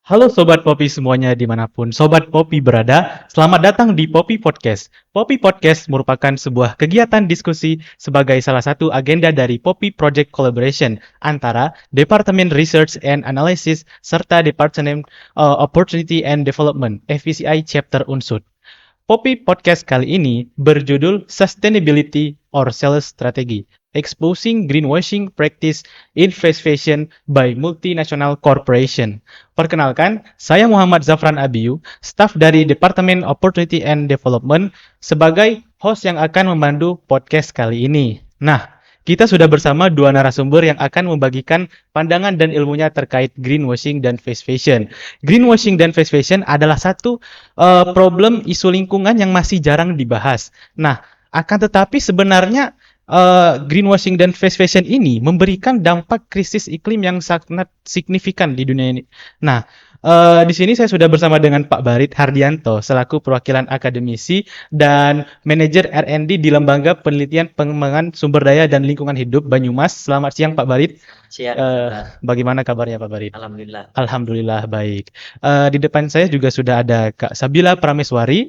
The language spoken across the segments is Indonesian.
Halo Sobat Popi semuanya dimanapun Sobat Popi berada, selamat datang di Popi Podcast. Popi Podcast merupakan sebuah kegiatan diskusi sebagai salah satu agenda dari Popi Project Collaboration antara Departemen Research and Analysis serta Departemen Opportunity and Development (FECI) Chapter Unsud. Poppy Podcast kali ini berjudul Sustainability or Sales Strategy, Exposing Greenwashing Practice in Fast Fashion by Multinational Corporation. Perkenalkan, saya Muhammad Zafran Abiyu, staf dari Departemen Opportunity and Development sebagai host yang akan memandu podcast kali ini. Nah, kita sudah bersama dua narasumber yang akan membagikan pandangan dan ilmunya terkait greenwashing dan fast fashion. Greenwashing dan fast fashion adalah satu problem isu lingkungan yang masih jarang dibahas. Nah, akan tetapi sebenarnya greenwashing dan fast fashion ini memberikan dampak krisis iklim yang sangat signifikan di dunia ini. Nah, di sini saya sudah bersama dengan Pak Barit Hardianto selaku perwakilan akademisi dan manajer R&D di Lembaga Penelitian Pengembangan Sumber Daya dan Lingkungan Hidup Banyumas. Selamat siang Pak Barit. Siang, Bagaimana kabarnya Pak Barit? alhamdulillah. Alhamdulillah baik. Di depan saya juga sudah ada Kak Sabila Prameswari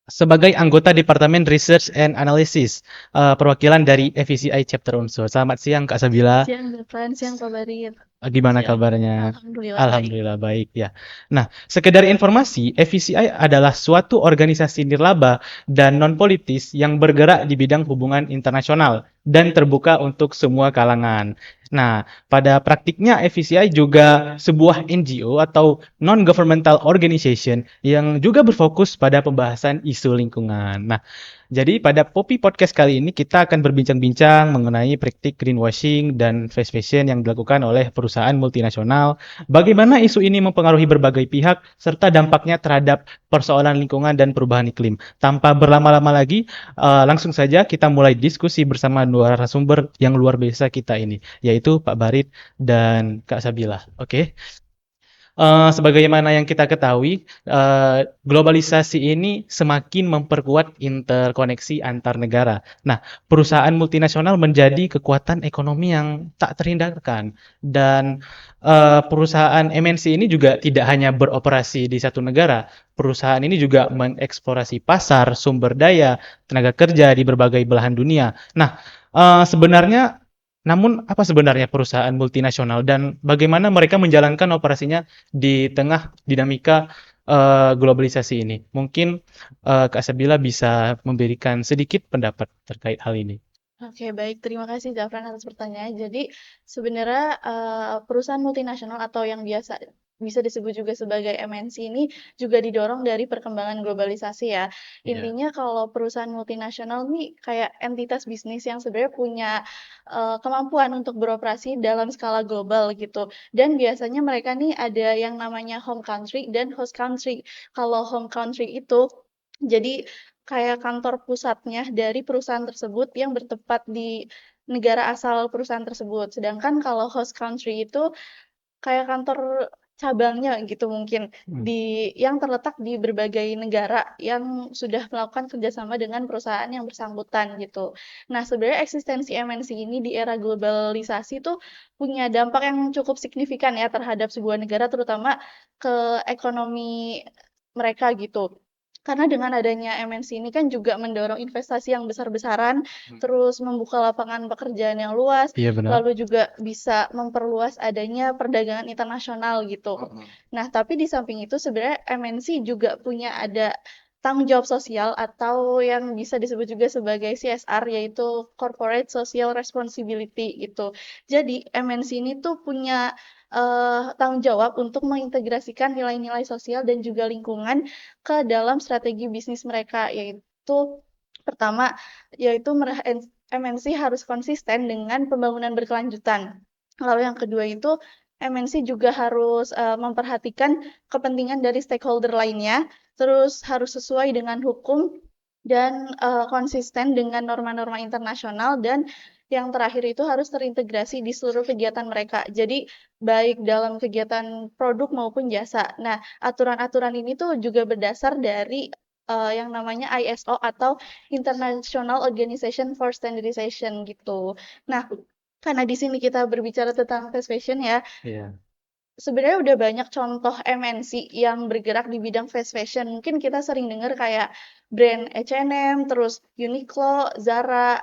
sebagai anggota Departemen Research and Analysis, perwakilan dari FECI Chapter Unsur. Selamat siang Kak Sabila. Siang Zafran, siang Pak Barit. Gimana Siang. kabarnya? Alhamdulillah baik. Alhamdulillah baik ya. Nah, sekedar informasi, FECI adalah suatu organisasi nirlaba dan non-politis yang bergerak di bidang hubungan internasional dan terbuka untuk semua kalangan. Nah, pada praktiknya FECI juga sebuah NGO atau non-governmental organization yang juga berfokus pada pembahasan isu lingkungan. Nah, jadi pada Poppy Podcast kali ini kita akan berbincang-bincang mengenai praktik greenwashing dan fast fashion yang dilakukan oleh perusahaan multinasional, bagaimana isu ini mempengaruhi berbagai pihak, serta dampaknya terhadap persoalan lingkungan dan perubahan iklim. Tanpa berlama-lama lagi, langsung saja kita mulai diskusi bersama dua narasumber yang luar biasa kita ini, yaitu Pak Barit dan Kak Sabila. Oke. Sebagaimana yang kita ketahui, globalisasi ini semakin memperkuat interkoneksi antar negara. Nah, perusahaan multinasional menjadi kekuatan ekonomi yang tak terhindarkan, dan perusahaan MNC ini juga tidak hanya beroperasi di satu negara. Perusahaan ini juga mengeksplorasi pasar, sumber daya, tenaga kerja di berbagai belahan dunia. Nah, sebenarnya namun apa sebenarnya perusahaan multinasional dan bagaimana mereka menjalankan operasinya di tengah dinamika globalisasi ini? Mungkin Kak Sabila bisa memberikan sedikit pendapat terkait hal ini. Oke, baik. Terima kasih Zafran atas pertanyaannya. Jadi sebenarnya perusahaan multinasional atau yang bisa disebut juga sebagai MNC ini juga didorong dari perkembangan globalisasi ya. Intinya kalau perusahaan multinasional ini kayak entitas bisnis yang sebenarnya punya kemampuan untuk beroperasi dalam skala global gitu. Dan biasanya mereka nih ada yang namanya home country dan host country. Kalau home country itu jadi kayak kantor pusatnya dari perusahaan tersebut yang bertempat di negara asal perusahaan tersebut. Sedangkan kalau host country itu kayak kantor cabangnya gitu mungkin yang terletak di berbagai negara yang sudah melakukan kerjasama dengan perusahaan yang bersangkutan gitu. Nah, sebenarnya eksistensi MNC ini di era globalisasi tuh punya dampak yang cukup signifikan ya terhadap sebuah negara, terutama ke ekonomi mereka gitu. Karena dengan adanya MNC ini kan juga mendorong investasi yang besar-besaran, terus membuka lapangan pekerjaan yang luas, Iya benar. lalu juga bisa memperluas adanya perdagangan internasional gitu. Nah, tapi di samping itu sebenarnya MNC juga punya ada tanggung jawab sosial atau yang bisa disebut juga sebagai CSR, yaitu Corporate Social Responsibility gitu. Jadi MNC ini tuh punya tanggung jawab untuk mengintegrasikan nilai-nilai sosial dan juga lingkungan ke dalam strategi bisnis mereka, yaitu pertama, yaitu MNC harus konsisten dengan pembangunan berkelanjutan. Lalu yang kedua itu MNC juga harus memperhatikan kepentingan dari stakeholder lainnya, terus harus sesuai dengan hukum dan konsisten dengan norma-norma internasional, dan yang terakhir itu harus terintegrasi di seluruh kegiatan mereka. Jadi baik dalam kegiatan produk maupun jasa. Nah, aturan-aturan ini tuh juga berdasar dari yang namanya ISO atau International Organization for Standardization gitu. Nah, karena di sini kita berbicara tentang fast fashion ya, Iya. sebenarnya udah banyak contoh MNC yang bergerak di bidang fast fashion. Mungkin kita sering dengar kayak brand H&M, terus Uniqlo, Zara,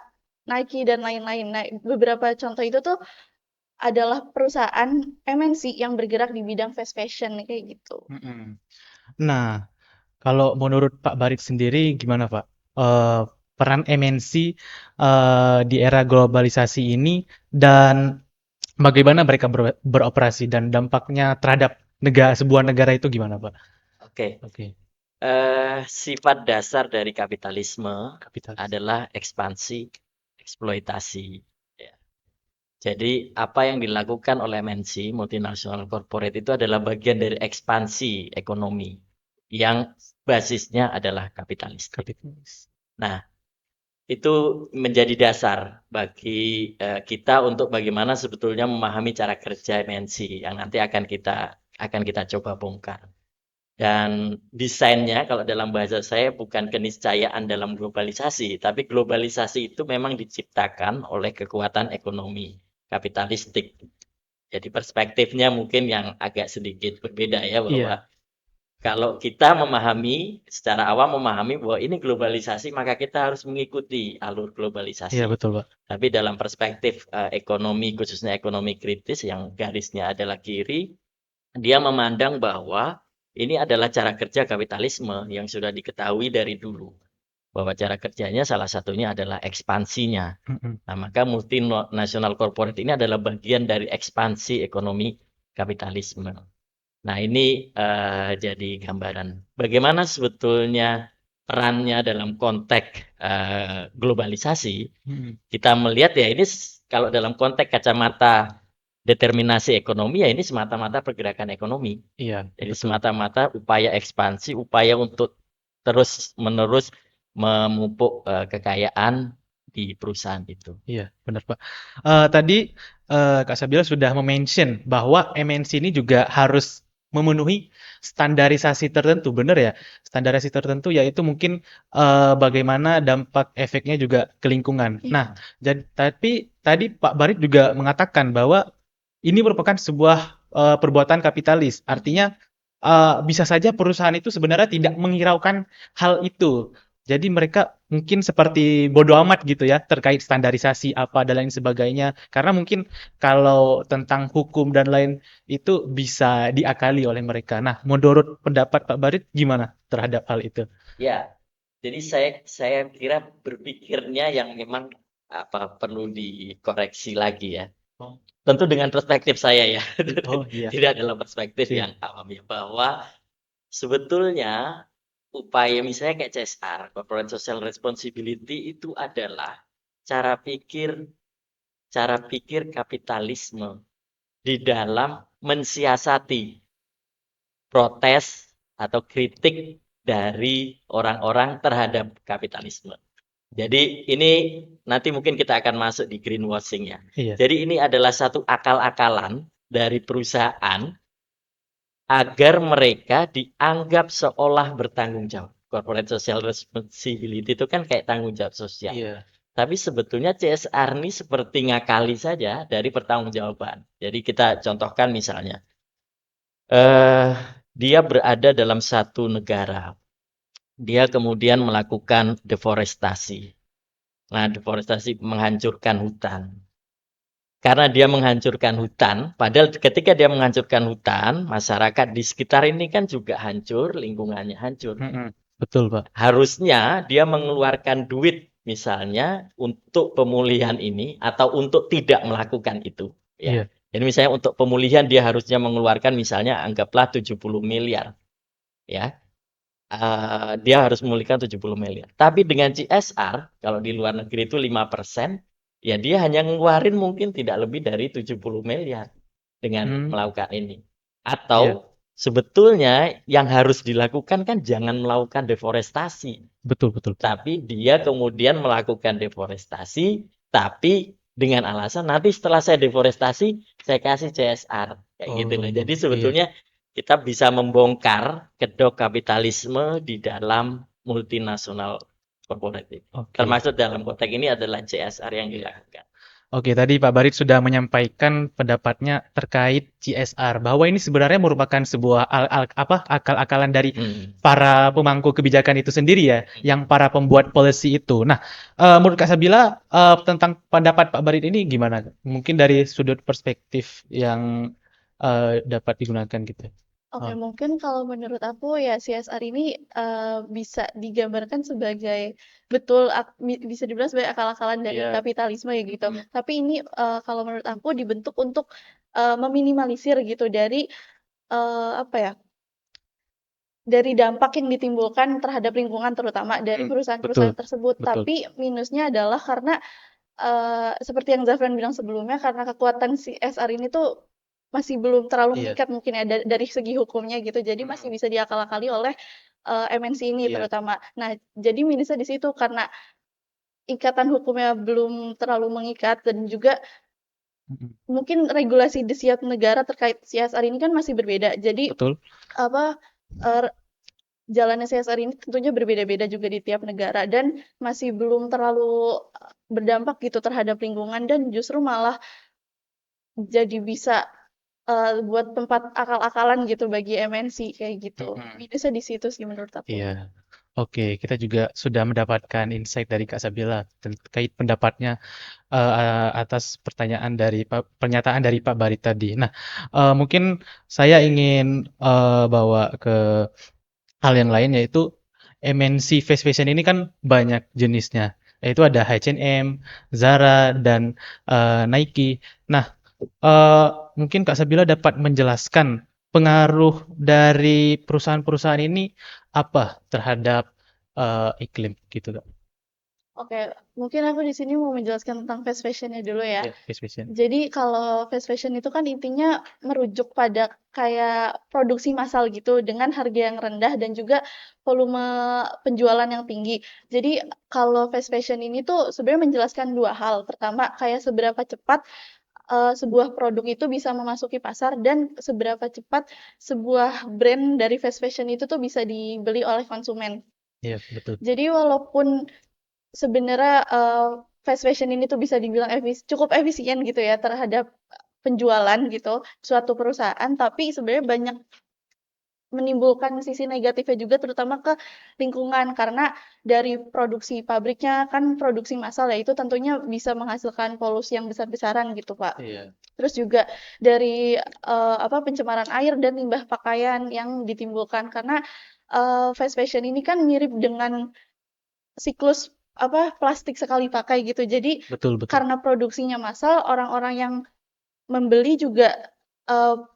Nike, dan lain-lain. Nah, beberapa contoh itu tuh adalah perusahaan MNC yang bergerak di bidang fast fashion kayak gitu. Mm-mm. Nah, kalau menurut Pak Barit sendiri gimana Pak? Peran MNC di era globalisasi ini dan bagaimana mereka beroperasi dan dampaknya terhadap sebuah negara itu gimana Pak? Oke, Oke, sifat dasar dari kapitalisme kapitalis. adalah ekspansi, eksploitasi. Ya. Jadi apa yang dilakukan oleh MNC, multinational corporate itu adalah bagian dari ekspansi ekonomi yang basisnya adalah kapitalistik. Kapitalis. Nah, itu menjadi dasar bagi kita untuk bagaimana sebetulnya memahami cara kerja MNC yang nanti akan kita coba bongkar. Dan desainnya kalau dalam bahasa saya bukan keniscayaan dalam globalisasi, tapi globalisasi itu memang diciptakan oleh kekuatan ekonomi kapitalistik. Jadi perspektifnya mungkin yang agak sedikit berbeda ya, Iya, bahwa kalau kita secara awam memahami bahwa ini globalisasi, maka kita harus mengikuti alur iya globalisasi. betul Pak. Tapi dalam perspektif ekonomi, khususnya ekonomi kritis yang garisnya adalah kiri, dia memandang bahwa ini adalah cara kerja kapitalisme yang sudah diketahui dari dulu. Bahwa cara kerjanya salah satunya adalah ekspansinya. Mm-mm. Nah, maka multinational corporate ini adalah bagian dari ekspansi ekonomi kapitalisme. Nah, ini jadi gambaran bagaimana sebetulnya perannya dalam konteks globalisasi. Mm-mm. Kita melihat ya ini kalau dalam konteks kacamata determinasi ekonomi ya ini semata-mata pergerakan ekonomi. Iya Jadi betul. semata-mata upaya ekspansi, upaya untuk terus-menerus memupuk kekayaan di perusahaan itu. Iya benar Pak. Tadi Kak Sabila sudah mention bahwa MNC ini juga harus memenuhi standarisasi tertentu, benar ya? Standarisasi tertentu yaitu mungkin bagaimana dampak efeknya juga ke lingkungan. Iya. Nah, tapi tadi Pak Barit juga mengatakan bahwa ini merupakan sebuah perbuatan kapitalis. Artinya bisa saja perusahaan itu sebenarnya tidak menghiraukan hal itu. Jadi mereka mungkin seperti bodoh amat gitu ya terkait standarisasi apa dan lain sebagainya. Karena mungkin kalau tentang hukum dan lain itu bisa diakali oleh mereka. Nah, menurut pendapat Pak Barit gimana terhadap hal itu? Ya, jadi saya kira berpikirnya yang memang perlu dikoreksi lagi ya. Oh, Tentu dengan perspektif saya ya, oh iya, tidak dalam perspektif siap. yang awam ya, bahwa sebetulnya upaya misalnya kayak CSR, Corporate Social Responsibility itu adalah cara pikir cara pikir kapitalisme di dalam mensiasati protes atau kritik dari orang-orang terhadap kapitalisme. Jadi ini nanti mungkin kita akan masuk di greenwashing ya. Iya. Jadi ini adalah satu akal-akalan dari perusahaan agar mereka dianggap seolah bertanggung jawab. Corporate Social Responsibility itu kan kayak tanggung jawab sosial. Iya. Tapi sebetulnya CSR ini seperti ngakali saja dari pertanggungjawaban. Jadi kita contohkan misalnya, dia berada dalam satu negara. Dia kemudian melakukan deforestasi. Nah, deforestasi menghancurkan hutan. Karena dia menghancurkan hutan, padahal ketika dia menghancurkan hutan, masyarakat di sekitar ini kan juga hancur, lingkungannya hancur. Mm-mm. Betul, Pak. Harusnya dia mengeluarkan duit misalnya untuk pemulihan ini atau untuk tidak melakukan itu. Ya. Iya. Jadi misalnya untuk pemulihan dia harusnya mengeluarkan misalnya anggaplah 70 miliar. Ya. Dia harus memulihkan 70 miliar. Tapi dengan CSR, kalau di luar negeri itu 5%, ya dia hanya ngeluarin mungkin tidak lebih dari 70 miliar dengan Hmm, melakukan ini. iya. Atau sebetulnya yang harus dilakukan kan jangan melakukan deforestasi. Betul, betul, Pak. Tapi dia kemudian melakukan deforestasi, tapi dengan alasan nanti setelah saya deforestasi, saya kasih CSR. Kayak gitu loh. Jadi Oh, iya. sebetulnya kita bisa membongkar kedok kapitalisme di dalam multinasional corporate. Oke. Termasuk dalam konteks ini adalah CSR yang dilakukan. Oke, tadi Pak Barit sudah menyampaikan pendapatnya terkait CSR, bahwa ini sebenarnya merupakan sebuah akal-akalan dari para pemangku kebijakan itu sendiri ya, yang para pembuat policy itu. Nah, menurut Kak Sabila, tentang pendapat Pak Barit ini gimana? Mungkin dari sudut perspektif yang dapat digunakan gitu. Oke, Oh, mungkin kalau menurut aku ya CSR ini bisa digambarkan sebagai betul bisa dibilang sebagai akal-akalan dari iya. kapitalisme ya gitu. Tapi ini kalau menurut aku dibentuk untuk meminimalisir gitu dari apa ya? Dari dampak yang ditimbulkan terhadap lingkungan terutama dari Betul, perusahaan-perusahaan tersebut. betul. Tapi minusnya adalah karena seperti yang Zafran bilang sebelumnya, karena kekuatan CSR ini tuh masih belum terlalu Iya, mengikat mungkin ya dari segi hukumnya gitu. Jadi masih bisa diakal-akali oleh MNC ini iya. terutama. Nah, jadi minusnya di situ karena ikatan hukumnya belum terlalu mengikat dan juga Mm-mm. mungkin regulasi di setiap negara terkait CSR ini kan masih berbeda. Jadi Betul. apa eh, jalannya CSR ini tentunya berbeda-beda juga di tiap negara dan masih belum terlalu berdampak gitu terhadap lingkungan dan justru malah jadi bisa buat tempat akal-akalan gitu bagi MNC kayak gitu. Mm-mm. Minusnya di situ sih menurut aku. Iya. Oke, kita juga sudah mendapatkan insight dari Kak Sabila terkait pendapatnya atas pernyataan dari Pak Barit tadi. Nah, mungkin saya ingin bawa ke hal yang lain, yaitu MNC fast fashion ini kan banyak jenisnya. Yaitu ada H&M, Zara, dan Nike. Nah, mungkin Kak Sabila dapat menjelaskan pengaruh dari perusahaan-perusahaan ini apa terhadap iklim gitu, Kak? Oke, mungkin aku di sini mau menjelaskan tentang fast fashion-nya dulu ya. Ya, fast fashion. Jadi kalau fast fashion itu kan intinya merujuk pada kayak produksi massal gitu dengan harga yang rendah dan juga volume penjualan yang tinggi. Jadi kalau fast fashion ini tuh sebenarnya menjelaskan dua hal. Pertama, kayak seberapa cepat sebuah produk itu bisa memasuki pasar dan seberapa cepat sebuah brand dari fast fashion itu tuh bisa dibeli oleh konsumen. Iya, betul. Jadi walaupun sebenarnya fast fashion ini tuh bisa dibilang cukup efisien gitu ya terhadap penjualan gitu suatu perusahaan, tapi sebenarnya banyak menimbulkan sisi negatifnya juga terutama ke lingkungan karena dari produksi pabriknya kan produksi massal ya itu tentunya bisa menghasilkan polusi yang besar-besaran gitu Pak. Iya. Terus juga dari pencemaran air dan limbah pakaian yang ditimbulkan karena fast fashion ini kan mirip dengan siklus plastik sekali pakai gitu. Jadi Betul, betul. karena produksinya massal, orang-orang yang membeli juga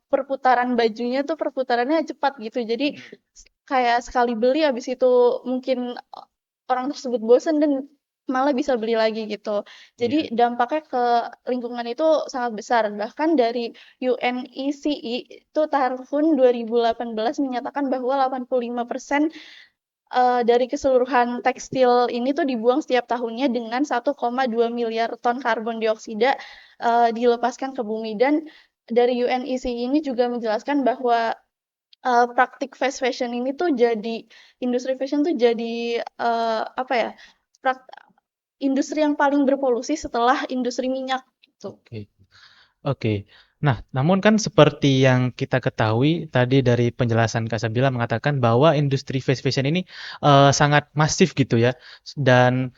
perputaran bajunya tuh perputarannya cepat gitu. Jadi kayak sekali beli habis itu mungkin orang tersebut bosan dan malah bisa beli lagi gitu. Iya. Jadi dampaknya ke lingkungan itu sangat besar. Bahkan dari UNECE itu tahun 2018 menyatakan bahwa 85% dari keseluruhan tekstil ini tuh dibuang setiap tahunnya dengan 1,2 miliar ton karbon dioksida dilepaskan ke bumi dan dari UNECE ini juga menjelaskan bahwa praktik fast fashion ini tuh jadi industri fashion tuh jadi prak- industri yang paling berpolusi setelah industri minyak gitu. Oke. Oke. Nah, namun kan seperti yang kita ketahui tadi dari penjelasan Kak Sabila mengatakan bahwa industri fast fashion ini sangat masif gitu ya. Dan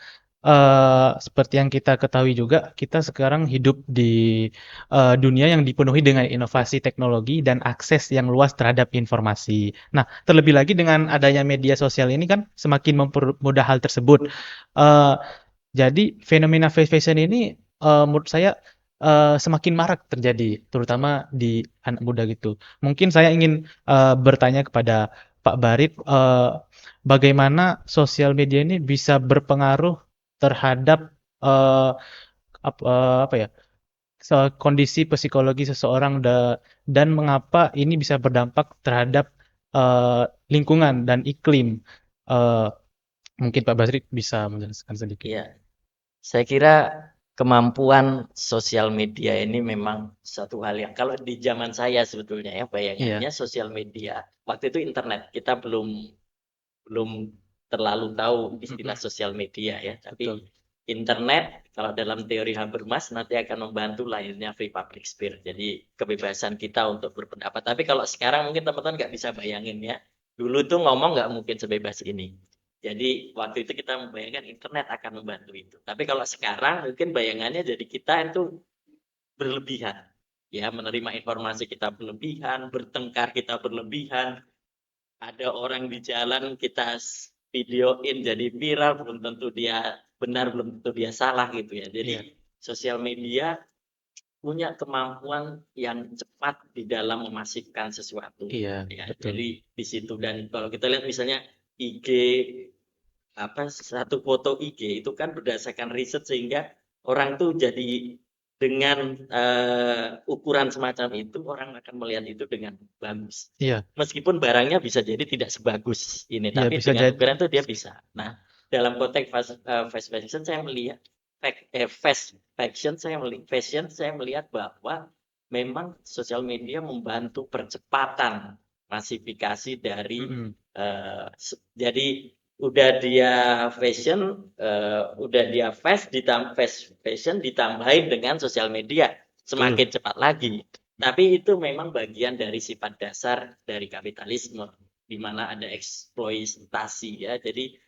seperti yang kita ketahui juga, kita sekarang hidup di dunia yang dipenuhi dengan inovasi teknologi dan akses yang luas terhadap informasi. Nah, terlebih lagi dengan adanya media sosial ini kan semakin mempermudah hal tersebut. Eh, jadi fenomena fast fashion ini menurut saya semakin marak terjadi, terutama di anak muda gitu. Mungkin saya ingin bertanya kepada Pak Barit, bagaimana sosial media ini bisa berpengaruh terhadap eh, apa ya, kondisi psikologi seseorang dan mengapa ini bisa berdampak terhadap lingkungan dan iklim. Eh, Mungkin Pak Barit bisa menjelaskan sedikit. Iya, saya kira kemampuan sosial media ini memang satu hal yang kalau di zaman saya sebetulnya ya Iya, bayangannya sosial media waktu itu internet kita belum belum terlalu tahu istilah mm-mm, sosial media ya, tapi betul. internet kalau dalam teori Habermas nanti akan membantu lahirnya free public sphere. Jadi kebebasan kita untuk berpendapat. Tapi kalau sekarang mungkin teman-teman nggak bisa bayangin ya. Dulu tuh ngomong nggak mungkin sebebas ini. Jadi waktu itu kita membayangkan internet akan membantu itu. Tapi kalau sekarang mungkin bayangannya jadi kita itu berlebihan. Ya, menerima informasi kita berlebihan, bertengkar kita berlebihan. Ada orang di jalan kita videoin jadi viral, belum tentu dia benar, belum tentu dia salah gitu ya. Jadi Iya. sosial media punya kemampuan yang cepat di dalam memasifkan sesuatu. Iya, Ya, betul. jadi di situ. Dan kalau kita lihat misalnya IG, satu foto IG itu kan berdasarkan riset sehingga orang tuh jadi dengan ukuran semacam itu orang akan melihat itu dengan bagus. Iya, Meskipun barangnya bisa jadi tidak sebagus ini, iya tapi bisa dengan jadi. ukuran itu dia bisa. Nah, dalam konteks fast fashion saya melihat fashion saya melihat bahwa memang sosial media membantu percepatan masifikasi dari Mm-mm. jadi udah dia fashion, udah dia fast fashion ditambahin dengan sosial media Betul. semakin cepat lagi. Tapi itu memang bagian dari sifat dasar dari kapitalisme, di mana ada eksploitasi ya. Jadi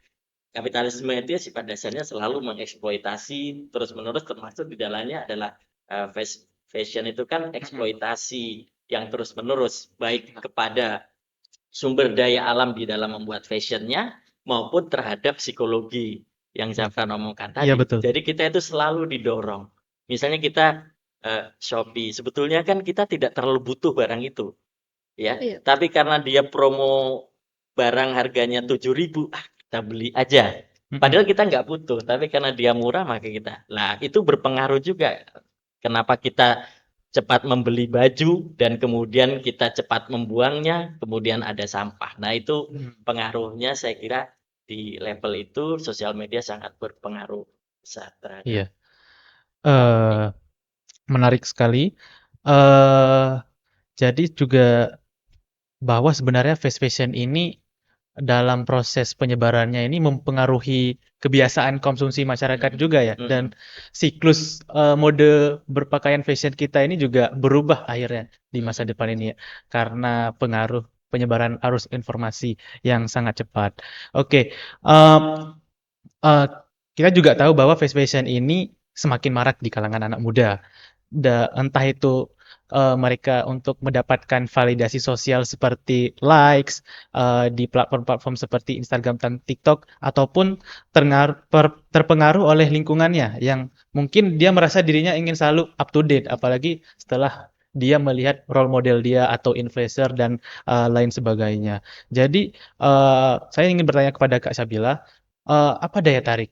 kapitalisme itu ya sifat dasarnya selalu mengeksploitasi terus-menerus, termasuk di dalamnya adalah fashion itu kan Mm-mm. eksploitasi yang terus-menerus baik kepada sumber daya alam di dalam membuat fashionnya maupun terhadap psikologi yang Zafran omongkan Iya tadi. betul. Jadi kita itu selalu didorong. Misalnya kita Shopee, sebetulnya kan kita tidak terlalu butuh barang itu, ya. Iya. Tapi karena dia promo barang harganya 7.000, kita beli aja. Mm-mm. Padahal kita nggak butuh, tapi karena dia murah maka kita. Nah, itu berpengaruh juga. Kenapa kita cepat membeli baju dan kemudian kita cepat membuangnya, kemudian ada sampah. Nah, itu Mm. pengaruhnya saya kira di level itu sosial media sangat berpengaruh besar terhadap Iya. hal Eh, ini. Menarik sekali. Eh, jadi juga bahwa sebenarnya fast fashion ini dalam proses penyebarannya ini mempengaruhi kebiasaan konsumsi masyarakat Mm, juga ya, dan mm, siklus mode berpakaian fashion kita ini juga berubah akhirnya di masa mm, depan ini ya, karena pengaruh penyebaran arus informasi yang sangat cepat. Oke, em, eh, kita juga tahu bahwa fast fashion ini semakin marak di kalangan anak muda. Entah itu mereka untuk mendapatkan validasi sosial seperti likes di platform-platform seperti Instagram dan TikTok, ataupun terpengaruh oleh lingkungannya yang mungkin dia merasa dirinya ingin selalu up to date, apalagi setelah dia melihat role model dia atau influencer dan lain sebagainya. Jadi saya ingin bertanya kepada Kak Sabila, apa daya tarik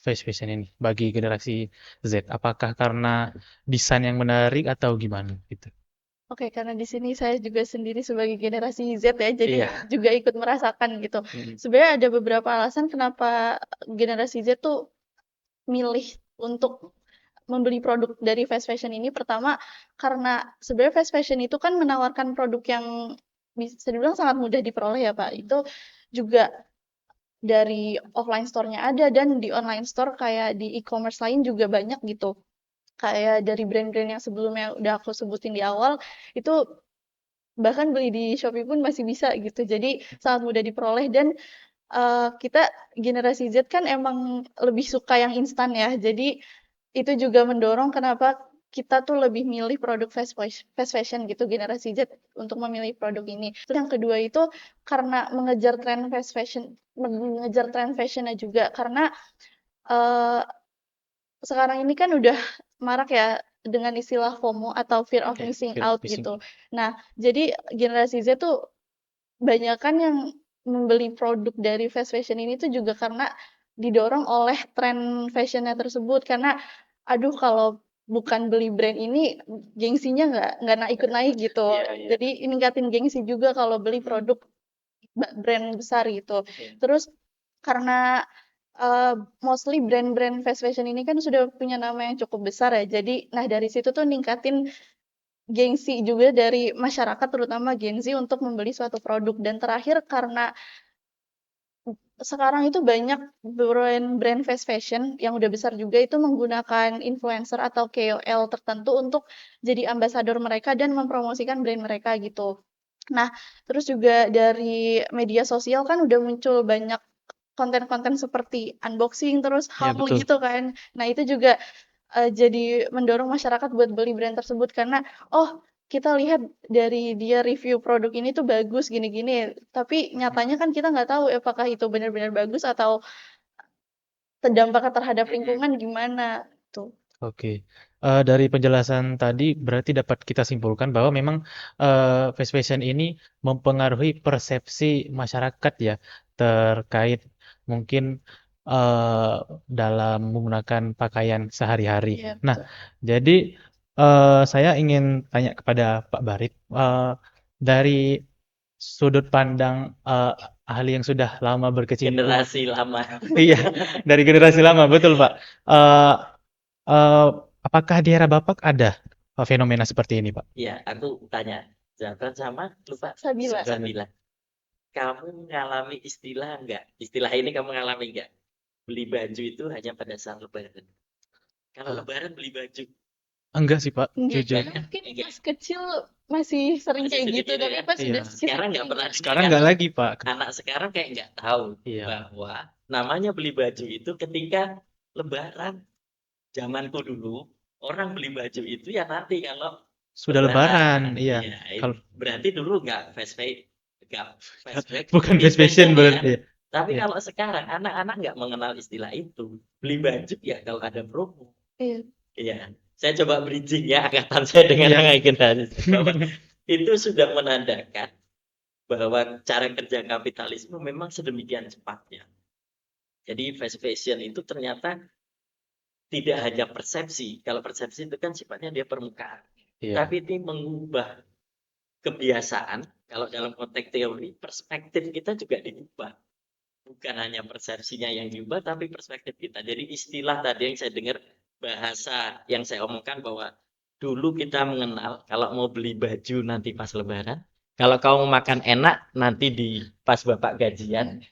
fast fashion ini bagi generasi Z? Apakah karena desain yang menarik atau gimana gitu? Oke, karena di sini saya juga sendiri sebagai generasi Z ya, jadi Iya. juga ikut merasakan gitu. Mm, Sebenarnya ada beberapa alasan kenapa generasi Z tuh milih untuk membeli produk dari fast fashion ini. Pertama, karena sebenarnya fast fashion itu kan menawarkan produk yang bisa dibilang sangat mudah diperoleh ya Pak. Itu juga dari offline store-nya ada dan di online store kayak di e-commerce lain juga banyak gitu. Kayak dari brand-brand yang sebelumnya udah aku sebutin di awal, itu bahkan beli di Shopee pun masih bisa gitu. Jadi sangat mudah diperoleh dan kita generasi Z kan emang lebih suka yang instan ya. Jadi itu juga mendorong kenapa kita tuh lebih milih produk fast fashion gitu generasi Z untuk memilih produk ini. Terus yang kedua itu karena mengejar tren fashionnya juga karena eh, sekarang ini kan udah marak ya dengan istilah FOMO atau fear of oke. missing Fear of out missing gitu. out. Nah, jadi generasi Z tuh banyakan yang membeli produk dari fast fashion ini tuh juga karena didorong oleh tren fashionnya tersebut. Karena, aduh kalau bukan beli brand ini, gengsinya nggak ikut naik gitu. Iya, iya. Jadi ningkatin gengsi juga kalau beli Mm, produk brand besar gitu. iya. Terus karena mostly brand-brand fast fashion ini kan sudah punya nama yang cukup besar ya. Jadi, nah dari situ tuh ningkatin gengsi juga dari masyarakat terutama Gen Z untuk membeli suatu produk dan terakhir karena sekarang itu banyak brand fast fashion yang udah besar juga itu menggunakan influencer atau KOL tertentu untuk jadi ambasador mereka dan mempromosikan brand mereka gitu. Nah, terus juga dari media sosial kan udah muncul banyak konten-konten seperti unboxing terus Ya, haul betul. gitu kan. Nah, itu juga jadi mendorong masyarakat buat beli brand tersebut karena, oh kita lihat dari dia review produk ini tuh bagus gini-gini, tapi nyatanya kan kita nggak tahu apakah itu benar-benar bagus atau dampaknya terhadap lingkungan gimana, tuh. Oke. Dari penjelasan tadi berarti dapat kita simpulkan bahwa memang fast fashion ini mempengaruhi persepsi masyarakat ya terkait mungkin eh, dalam menggunakan pakaian sehari-hari. Iya, Nah, betul. jadi saya ingin tanya kepada Pak Barit, dari sudut pandang ahli yang sudah lama berkecimpung, Generasi lama. iya, dari generasi lama, betul Pak. Eh, eh, apakah di era Bapak ada fenomena seperti ini, Pak? Ya, aku tanya Zafran sama lupa Sabila. Sabila. Kamu mengalami istilah enggak? Istilah ini kamu mengalami enggak? Beli baju itu hanya pada saat Lebaran. Kalau Eh, Lebaran beli baju, enggak sih, Pak, Enggak jujur. juga, mungkin enggak. pas kecil masih sering Masih kayak sering gitu, gitu tapi ya. pas Iya. udah Sekarang sering nggak pernah enggak. dengar Sekarang kan? nggak lagi, Pak. Anak sekarang kayak nggak tahu Iya. bahwa namanya beli baju itu ketika Lebaran. Zamanku dulu orang beli baju itu ya nanti kalau Sudah Lebaran, Lebaran. iya. Iya, Kalau berarti dulu nggak bukan fast fast fashion fashion ya. berarti. Tapi Iya. kalau sekarang anak-anak nggak mengenal istilah itu. Beli baju ya kalau ada promo. Iya. Iya, saya coba bridging ya angkatan saya dengan Iya. yang generasi bahwa itu sudah menandakan bahwa cara kerja kapitalisme memang sedemikian cepatnya. Jadi fast fashion itu ternyata tidak hanya persepsi. Kalau persepsi itu kan sifatnya dia permukaan. Iya. Tapi ini mengubah kebiasaan. Kalau dalam konteks teori, perspektif kita juga diubah. Bukan hanya persepsinya yang diubah, tapi perspektif kita. Jadi istilah tadi yang saya dengar, bahasa yang saya omongkan bahwa dulu kita mengenal kalau mau beli baju nanti pas Lebaran, kalau kamu makan enak nanti di pas Bapak gajian,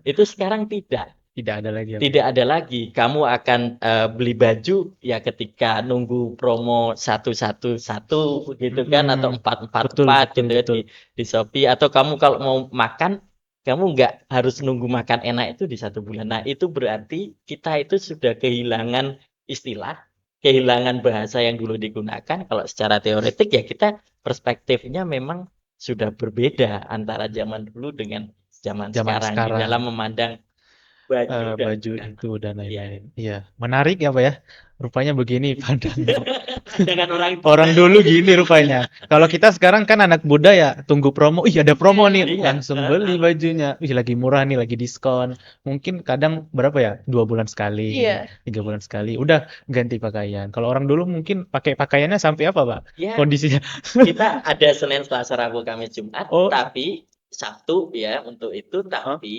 itu sekarang tidak. Tidak ada lagi apa? Tidak ada lagi. Kamu akan beli baju ya ketika nunggu promo 111 gitu kan atau Mm-mm. Betul, 444 betul, gitu ya betul. di Shopee atau kamu kalau mau makan kamu nggak harus nunggu makan enak itu di 1 bulan. Nah, itu berarti kita itu sudah kehilangan istilah, kehilangan bahasa yang dulu digunakan. Kalau secara teoretik ya kita perspektifnya memang sudah berbeda antara zaman dulu dengan zaman Zaman sekarang di sekarang. dalam memandang baju dan Baju bukan. itu dan Iya. lain-lain. Iya, menarik ya, Pak ya. Rupanya begini pandangan. Dengan orang Orang dulu gini rupanya. Kalau kita sekarang kan anak muda ya, tunggu promo. Ih, ada promo nih, iya, langsung beli bajunya. Ih, lagi murah nih, lagi diskon. Mungkin kadang berapa ya? 2 bulan sekali, Iya. 3 bulan sekali. Udah ganti pakaian. Kalau orang dulu mungkin pakai pakaiannya sampai apa, Pak? ya Kondisinya. kita ada Senin, Selasa, Rabu, Kamis, Jumat, Oh, tapi Sabtu ya untuk itu, heeh. tapi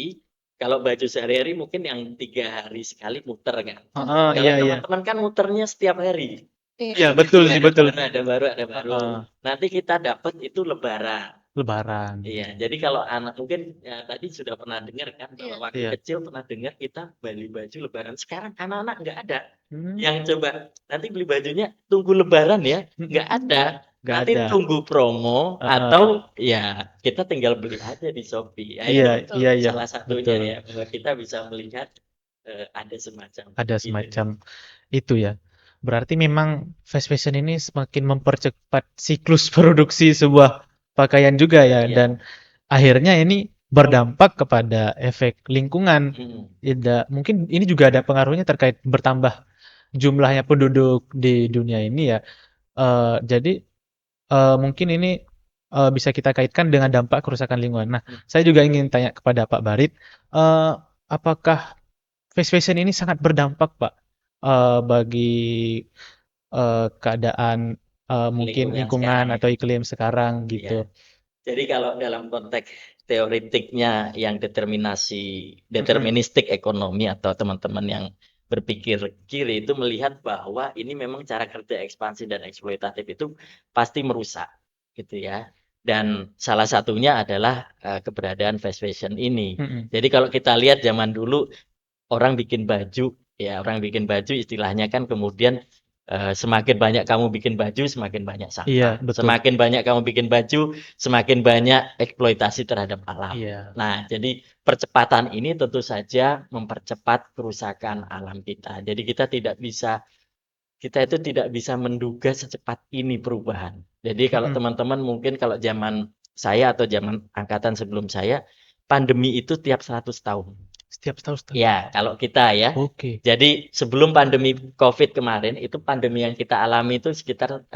kalau baju sehari-hari mungkin yang 3 hari sekali muter kan. Heeh, Kalau iya, iya. teman-teman kan muternya setiap hari. Iya. Iya, betul sih, Ada betul. baru, ada baru, ada baru. Heeh. Nanti kita dapat itu Lebaran. Lebaran. Iya, jadi kalau anak mungkin ya, tadi sudah pernah dengar kan, kalau Iya. waktu Iya. kecil pernah dengar kita beli baju Lebaran. Sekarang anak-anak nggak ada. Hmm. Yang coba nanti beli bajunya tunggu Lebaran ya, nggak ada. Nggak Nanti ada. tunggu promo Heeh. atau ya kita tinggal beli aja di Shopee. Ya, Iya, itu Betul. iya, iya. salah satunya Betul. ya bahwa kita bisa melihat ada semacam Ada itu. semacam itu ya. Berarti memang fast fashion ini semakin mempercepat siklus produksi sebuah pakaian juga ya, Iya. dan akhirnya ini berdampak kepada efek lingkungan. Hmm. Mungkin ini juga ada pengaruhnya terkait bertambah jumlahnya penduduk di dunia ini ya. Jadi mungkin ini bisa kita kaitkan dengan dampak kerusakan lingkungan. Nah, saya juga ingin tanya kepada Pak Barit, eh, apakah fast fashion ini sangat berdampak, Pak, bagi keadaan mungkin Lingkungan lingkungan sekarang ya. atau iklim sekarang Iya. gitu. Jadi kalau dalam konteks teoretiknya yang Mm-mm. deterministik ekonomi atau teman-teman yang berpikir kiri itu melihat bahwa ini memang cara kerja ekspansi dan eksploitatif itu pasti merusak gitu ya. Dan salah satunya adalah keberadaan fast fashion ini. Mm-mm. Jadi kalau kita lihat zaman dulu orang bikin baju, ya orang bikin baju istilahnya kan kemudian semakin banyak kamu bikin baju, semakin banyak Iya, sampah. betul. Semakin banyak kamu bikin baju, semakin banyak eksploitasi terhadap alam. Iya. Nah, jadi percepatan ini tentu saja mempercepat kerusakan alam kita. Jadi kita itu tidak bisa menduga secepat ini perubahan. Jadi kalau Mm-mm. teman-teman mungkin kalau zaman saya atau zaman angkatan sebelum saya, pandemi itu tiap 100 tahun. Setiap tahun. Ya, kalau kita ya. Oke. Jadi sebelum pandemi COVID kemarin, itu pandemi yang kita alami itu sekitar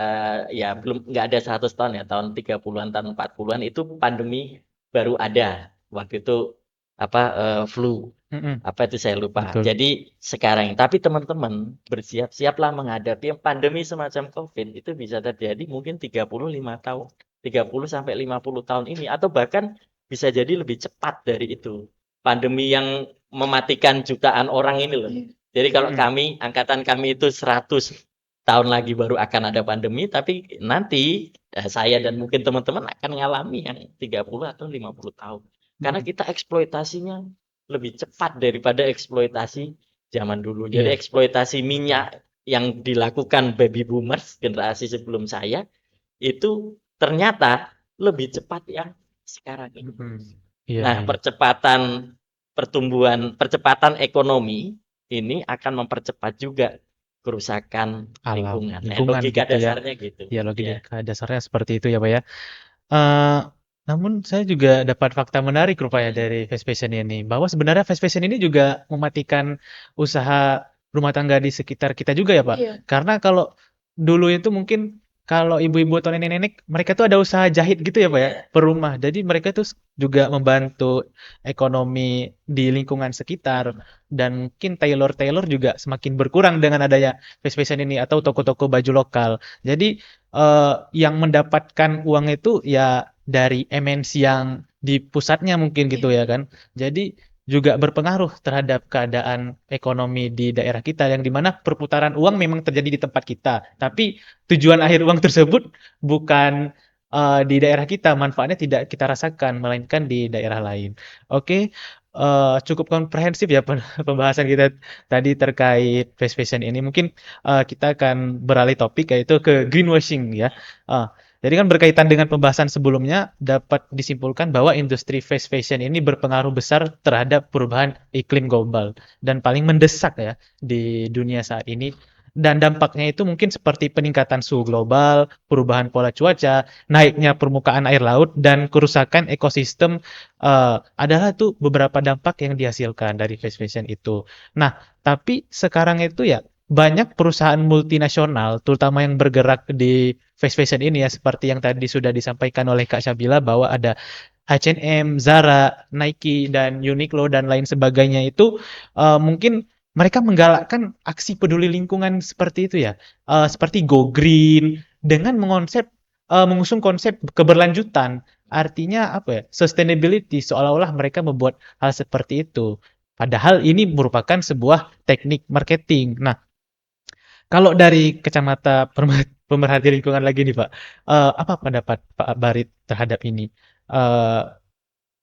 ya belum nggak ada 100 tahun ya, tahun 30-an, tahun 40-an itu pandemi baru ada. Waktu itu apa flu. Mm-mm. Apa itu saya lupa. Betul. Jadi sekarang, tapi teman-teman bersiap-siaplah menghadapi yang pandemi semacam COVID itu bisa terjadi mungkin 35 tahun, 30 sampai 50 tahun ini atau bahkan bisa jadi lebih cepat dari itu. Pandemi yang mematikan jutaan orang ini loh. Jadi kalau Mm-mm. kami, angkatan kami itu 100 tahun lagi baru akan ada pandemi, tapi nanti saya dan mungkin teman-teman akan mengalami yang 30 atau 50 tahun. Karena Mm-mm. kita eksploitasinya lebih cepat daripada eksploitasi zaman dulu. Jadi Iya. eksploitasi minyak yang dilakukan baby boomers generasi sebelum saya itu ternyata lebih cepat yang sekarang ini. Mm-mm. Iya, Nah, iya. percepatan ekonomi ini akan mempercepat juga kerusakan Alam, lingkungan. Nah, lingkungan logika gitu ya. dasarnya gitu. Ya, Ya. logika dasarnya seperti itu ya, Pak ya. Eh, namun saya juga dapat fakta menarik rupanya Hmm. dari fast fashion ini, bahwa sebenarnya fast fashion ini juga mematikan usaha rumah tangga di sekitar kita juga ya, Pak. Iya. Karena kalau dulu itu mungkin kalau ibu-ibu atau nenek-nenek, mereka tuh ada usaha jahit gitu ya, Pak ya, Iya. per rumah. Jadi mereka tuh juga membantu ekonomi di lingkungan sekitar, dan mungkin tailor-tailor juga semakin berkurang dengan adanya fast fashion ini atau toko-toko baju lokal. Jadi yang mendapatkan uang itu ya dari MNC yang di pusatnya mungkin gitu ya kan. Jadi juga berpengaruh terhadap keadaan ekonomi di daerah kita, yang dimana perputaran uang memang terjadi di tempat kita, tapi tujuan akhir uang tersebut bukan di daerah kita, manfaatnya tidak kita rasakan, melainkan di daerah lain. Oke, cukup komprehensif ya pembahasan kita tadi terkait fast fashion ini. Mungkin kita akan beralih topik, yaitu ke greenwashing ya. Uh, jadi kan berkaitan dengan pembahasan sebelumnya, dapat disimpulkan bahwa industri fast fashion ini berpengaruh besar terhadap perubahan iklim global dan paling mendesak ya di dunia saat ini. Dan dampaknya itu mungkin seperti peningkatan suhu global, perubahan pola cuaca, naiknya permukaan air laut, dan kerusakan ekosistem adalah tuh beberapa dampak yang dihasilkan dari fast fashion itu. Nah, tapi sekarang itu ya banyak perusahaan multinasional, terutama yang bergerak di fast fashion ini ya, seperti yang tadi sudah disampaikan oleh Kak Syabila, bahwa ada H&M, Zara, Nike, dan Uniqlo, dan lain sebagainya itu mungkin mereka menggalakkan aksi peduli lingkungan seperti itu ya, seperti Go Green, dengan mengusung konsep keberlanjutan. Artinya apa ya? Sustainability, seolah-olah mereka membuat hal seperti itu. Padahal ini merupakan sebuah teknik marketing. Nah, kalau dari kacamata pemerhati lingkungan lagi nih Pak, apa pendapat Pak Barit terhadap ini? Eh,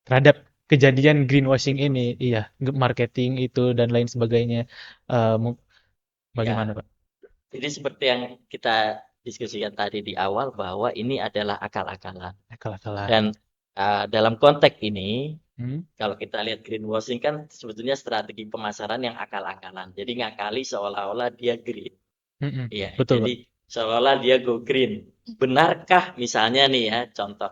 Terhadap kejadian greenwashing ini, iya, marketing itu dan lain sebagainya. Eh, mu- Bagaimana Ya, Pak? jadi seperti yang kita diskusikan tadi di awal bahwa ini adalah akal-akalan. Akal-akalan. Dan dalam konteks ini, Hmm? kalau kita lihat greenwashing kan sebetulnya strategi pemasaran yang akal-akalan. Jadi ngakali seolah-olah dia green. Mm-mm. Iya, Betul Pak. jadi seolah-olah dia go green. Benarkah misalnya nih ya, contoh.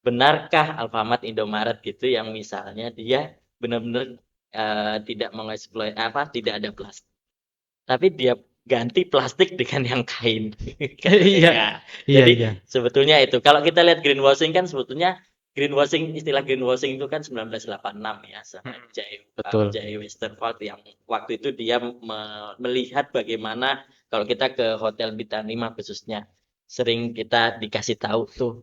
Benarkah Alfamart, Indomaret gitu yang misalnya dia benar-benar tidak mengeksploit apa, tidak ada plastik. Tapi dia ganti plastik dengan yang kain. Iya, Ya, iya, iya. jadi sebetulnya itu. Kalau kita lihat greenwashing kan sebetulnya istilah greenwashing itu kan 1986 ya sama Mm-mm. Betul. J. Westerveld yang waktu itu dia melihat bagaimana kalau kita ke Hotel Bintang 5 khususnya sering kita dikasih tahu tuh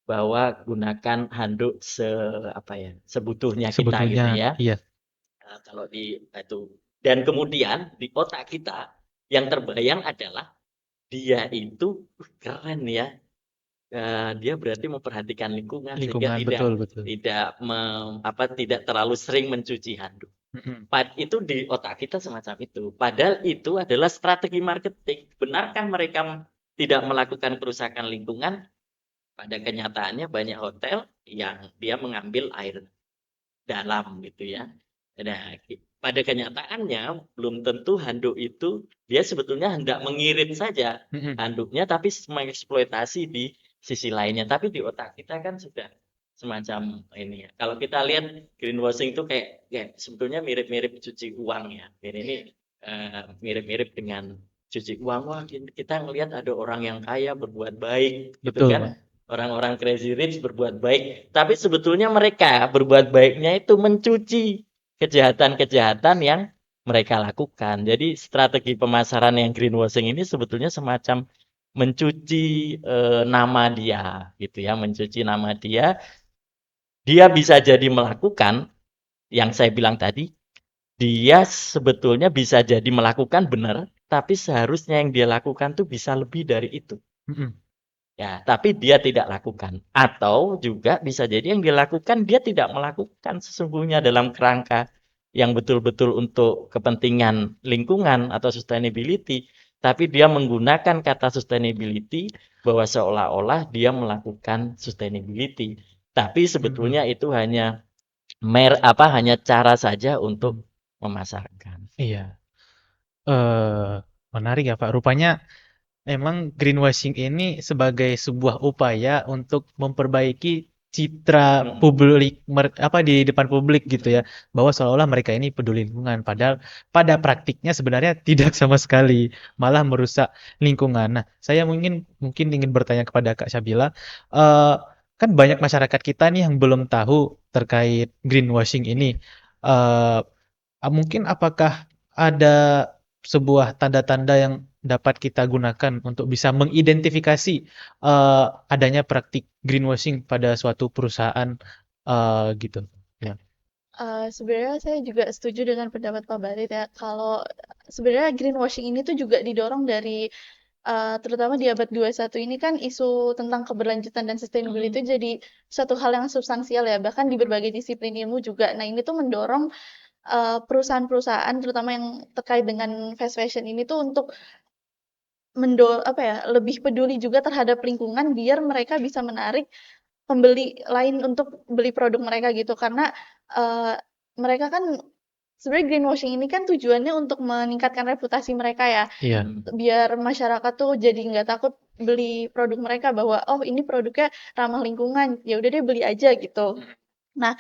bahwa gunakan handuk sebutuhnya kita gitu Sebetulnya, ya. iya. Nah, kalau di itu dan kemudian di otak kita yang terbayang adalah dia itu keren ya. dia berarti memperhatikan lingkungan sehingga Lingkungan, betul betul. tidak terlalu sering mencuci handuk. Mhm. Itu di otak kita semacam itu. Padahal itu adalah strategi marketing. Benarkah mereka tidak melakukan kerusakan lingkungan? Pada kenyataannya banyak hotel yang dia mengambil air dalam gitu ya. Nah, pada kenyataannya belum tentu handuk itu dia sebetulnya hendak mengirit saja Mhm. handuknya tapi mengeksploitasi di sisi lainnya. Tapi di otak kita kan sudah semacam ini ya. Kalau kita lihat greenwashing itu kayak sebetulnya mirip-mirip cuci uang ya. Ini mirip-mirip dengan cuci uang. Wah, kita ngelihat ada orang yang kaya berbuat baik gitu Betul, Pak. kan. Orang-orang crazy rich berbuat baik, tapi sebetulnya mereka berbuat baiknya itu mencuci kejahatan-kejahatan yang mereka lakukan. Jadi strategi pemasaran yang greenwashing ini sebetulnya semacam mencuci nama dia, gitu ya, mencuci nama dia. Dia bisa jadi melakukan yang saya bilang tadi, dia sebetulnya bisa jadi melakukan benar, tapi seharusnya yang dia lakukan tuh bisa lebih dari itu. Mhm. Ya, tapi dia tidak lakukan. Atau juga bisa jadi yang dilakukan dia tidak melakukan sesungguhnya dalam kerangka yang betul-betul untuk kepentingan lingkungan atau sustainability, tapi dia menggunakan kata sustainability bahwa seolah-olah dia melakukan sustainability. Tapi Mhm. sebetulnya itu hanya hanya cara saja untuk memasarkan. Iya. Eh, Menarik ya, Pak. Rupanya emang greenwashing ini sebagai sebuah upaya untuk memperbaiki citra Mm, publik apa di depan publik gitu ya, mm, bahwa seolah-olah mereka ini peduli lingkungan, padahal pada praktiknya sebenarnya tidak sama sekali, malah merusak lingkungan. Nah, saya mungkin ingin bertanya kepada Kak Syabila, eh, kan banyak masyarakat kita nih yang belum tahu terkait greenwashing ini. Eh, Mungkin apakah ada sebuah tanda-tanda yang dapat kita gunakan untuk bisa mengidentifikasi adanya praktik greenwashing pada suatu perusahaan gitu. Ya. Sebenarnya saya juga setuju dengan pendapat Pak Barit ya, kalau sebenarnya greenwashing ini tuh juga didorong dari terutama di abad 21 ini kan isu tentang keberlanjutan dan sustainability mm, jadi suatu hal yang substansial ya, bahkan di berbagai disiplin ilmu juga. Nah, ini tuh mendorong perusahaan-perusahaan terutama yang terkait dengan fast fashion ini tuh untuk apa ya, lebih peduli juga terhadap lingkungan biar mereka bisa menarik pembeli lain untuk beli produk mereka gitu. Karena eee, mereka kan sebenarnya greenwashing ini kan tujuannya untuk meningkatkan reputasi mereka ya, Iya. mm, biar masyarakat tuh jadi nggak takut beli produk mereka bahwa, "Oh, ini produknya ramah lingkungan, ya udah deh beli aja," gitu. Nah,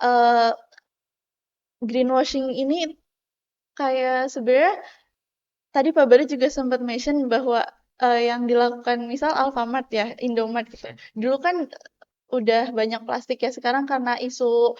eee, greenwashing ini kayak sebenarnya tadi Pak Bari juga sempat mention bahwa, yang dilakukan misal Alfamart ya, Indomart gitu. Dulu kan udah banyak plastik ya, sekarang karena isu,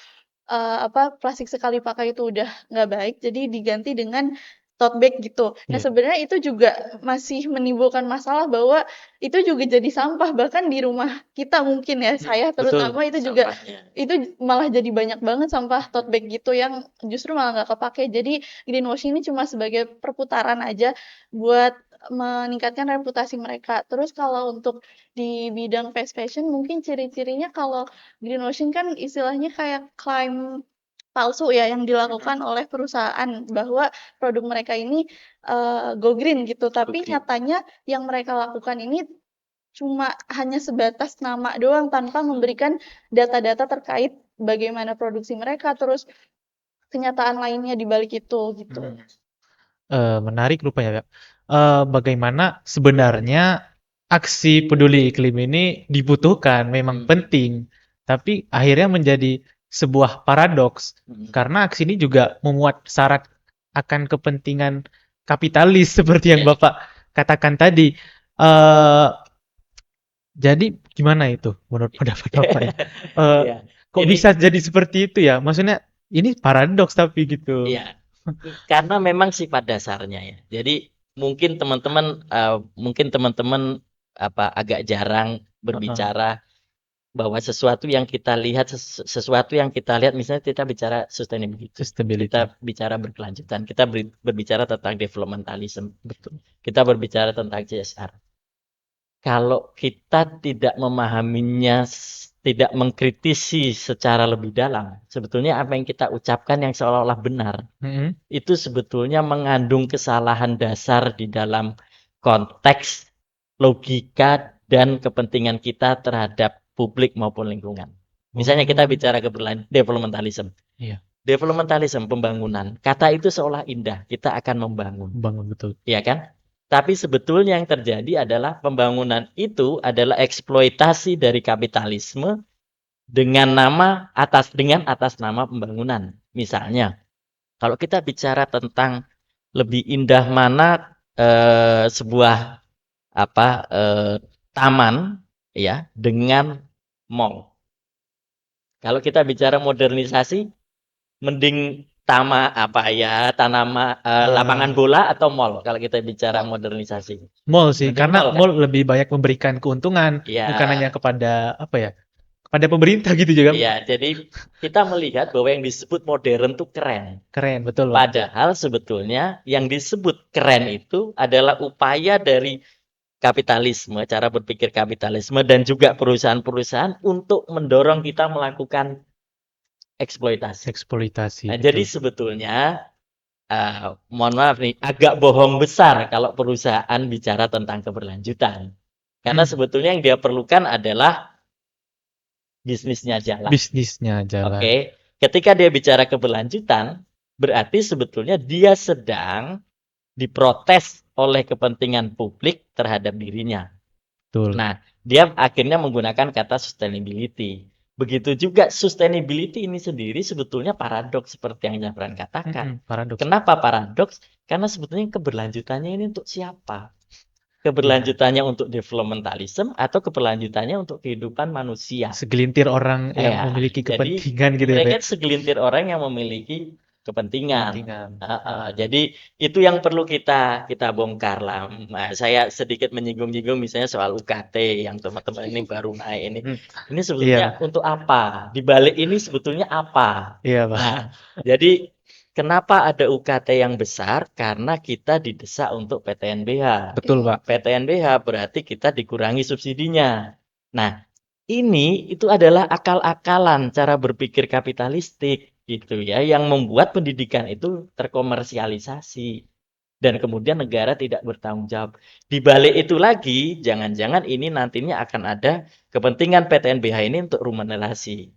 plastik sekali pakai itu udah nggak baik, jadi diganti dengan tote bag gitu. Nah, Iya. sebenarnya itu juga masih menimbulkan masalah bahwa itu juga jadi sampah, bahkan di rumah kita mungkin ya, saya betul terutama itu juga sampahnya. itu malah jadi banyak banget sampah tote bag gitu yang justru malah nggak kepakai. Jadi greenwashing ini cuma sebagai perputaran aja buat meningkatkan reputasi mereka. Terus kalau untuk di bidang fast fashion mungkin ciri-cirinya kalau greenwashing kan istilahnya kayak klaim palsu ya yang dilakukan oleh perusahaan bahwa produk mereka ini, go green gitu, tapi Oke. nyatanya yang mereka lakukan ini cuma hanya sebatas nama doang tanpa memberikan data-data terkait bagaimana produksi mereka, terus kenyataan lainnya di balik itu, gitu. Mhm. Menarik rupanya, Kak. Bagaimana sebenarnya aksi peduli iklim ini dibutuhkan, memang Mm, penting, tapi akhirnya menjadi sebuah paradoks mm. karena aksi ini juga memuat syarat akan kepentingan kapitalis seperti yang Ya, Bapak katakan tadi. Eh, jadi gimana itu menurut pendapat Bapak ya? Eh, ya. Kok Ini bisa jadi seperti itu ya? Maksudnya ini paradoks tapi gitu. ya karena memang sifat dasarnya ya. Jadi mungkin teman-teman agak jarang Heeh, berbicara bahwa sesuatu yang kita lihat misalnya kita bicara sustainability, kita sustainability. bicara berkelanjutan, kita berbicara tentang developmentalism, Betul. kita berbicara tentang CSR. kalau kita tidak memahaminya, tidak mengkritisi secara lebih dalam, sebetulnya apa yang kita ucapkan yang seolah-olah benar, Mm-mm. itu sebetulnya mengandung kesalahan dasar di dalam konteks logika dan kepentingan kita terhadap publik maupun lingkungan. Misalnya kita Oh, bicara developmentalism. iya, Developmentalism, pembangunan. Kata itu seolah indah, kita akan membangun. bangun betul. Iya kan? Tapi sebetulnya yang terjadi adalah pembangunan itu adalah eksploitasi dari kapitalisme dengan atas nama pembangunan. Misalnya, kalau kita bicara tentang lebih indah mana sebuah taman ya dengan mall. Kalau kita bicara modernisasi, mending lapangan Eh, bola atau mall kalau kita bicara modernisasi. Mall sih, Mending karena mall kan? mall lebih banyak memberikan keuntungan, bukan hanya Ya, kepada apa ya, kepada pemerintah gitu juga. ya. Jadi kita melihat bahwa yang disebut modern tuh keren. Keren, betul Pak. Padahal sebetulnya yang disebut keren itu adalah upaya dari kapitalisme, cara berpikir kapitalisme dan juga perusahaan-perusahaan untuk mendorong kita melakukan eksploitasi. Eksploitasi, Nah, jadi betul. sebetulnya mohon maaf nih, agak bohong besar kalau perusahaan bicara tentang keberlanjutan. Karena Hmm, sebetulnya yang dia perlukan adalah bisnisnya jalan. bisnisnya jalan. Oke, ketika dia bicara keberlanjutan, berarti sebetulnya dia sedang diprotes oleh kepentingan publik terhadap dirinya. Betul. Nah, dia akhirnya menggunakan kata sustainability. Begitu juga sustainability ini sendiri sebetulnya paradoks seperti yang Jafran katakan. Paradoks. Kenapa paradoks? Karena sebetulnya keberlanjutannya ini untuk siapa? Ya, Keberlanjutannya untuk developmentalism atau keberlanjutannya untuk kehidupan manusia? segelintir orang yang Ya, memiliki jadi kepentingan gitu ya, Pak. mereka segelintir orang yang memiliki kepentingan. Kepentingan. Jadi itu yang perlu kita bongkar lah. Nah, saya sedikit menyinggung-nyinggung misalnya soal UKT yang teman-teman ini baru naik ini. Hmm, Ini Iya, sebetulnya Pak. untuk apa? Di balik ini sebetulnya apa? Iya, Pak. Nah, jadi kenapa ada UKT yang besar? Karena kita didesak untuk PTNBH. Betul, Pak. PTNBH berarti kita dikurangi subsidinya. Nah, ini itu adalah akal-akalan cara berpikir kapitalistik gitu ya, yang membuat pendidikan itu terkomersialisasi dan kemudian negara tidak bertanggung jawab. Di balik itu lagi, jangan-jangan ini nantinya akan ada kepentingan PTNBH ini untuk remunerasi,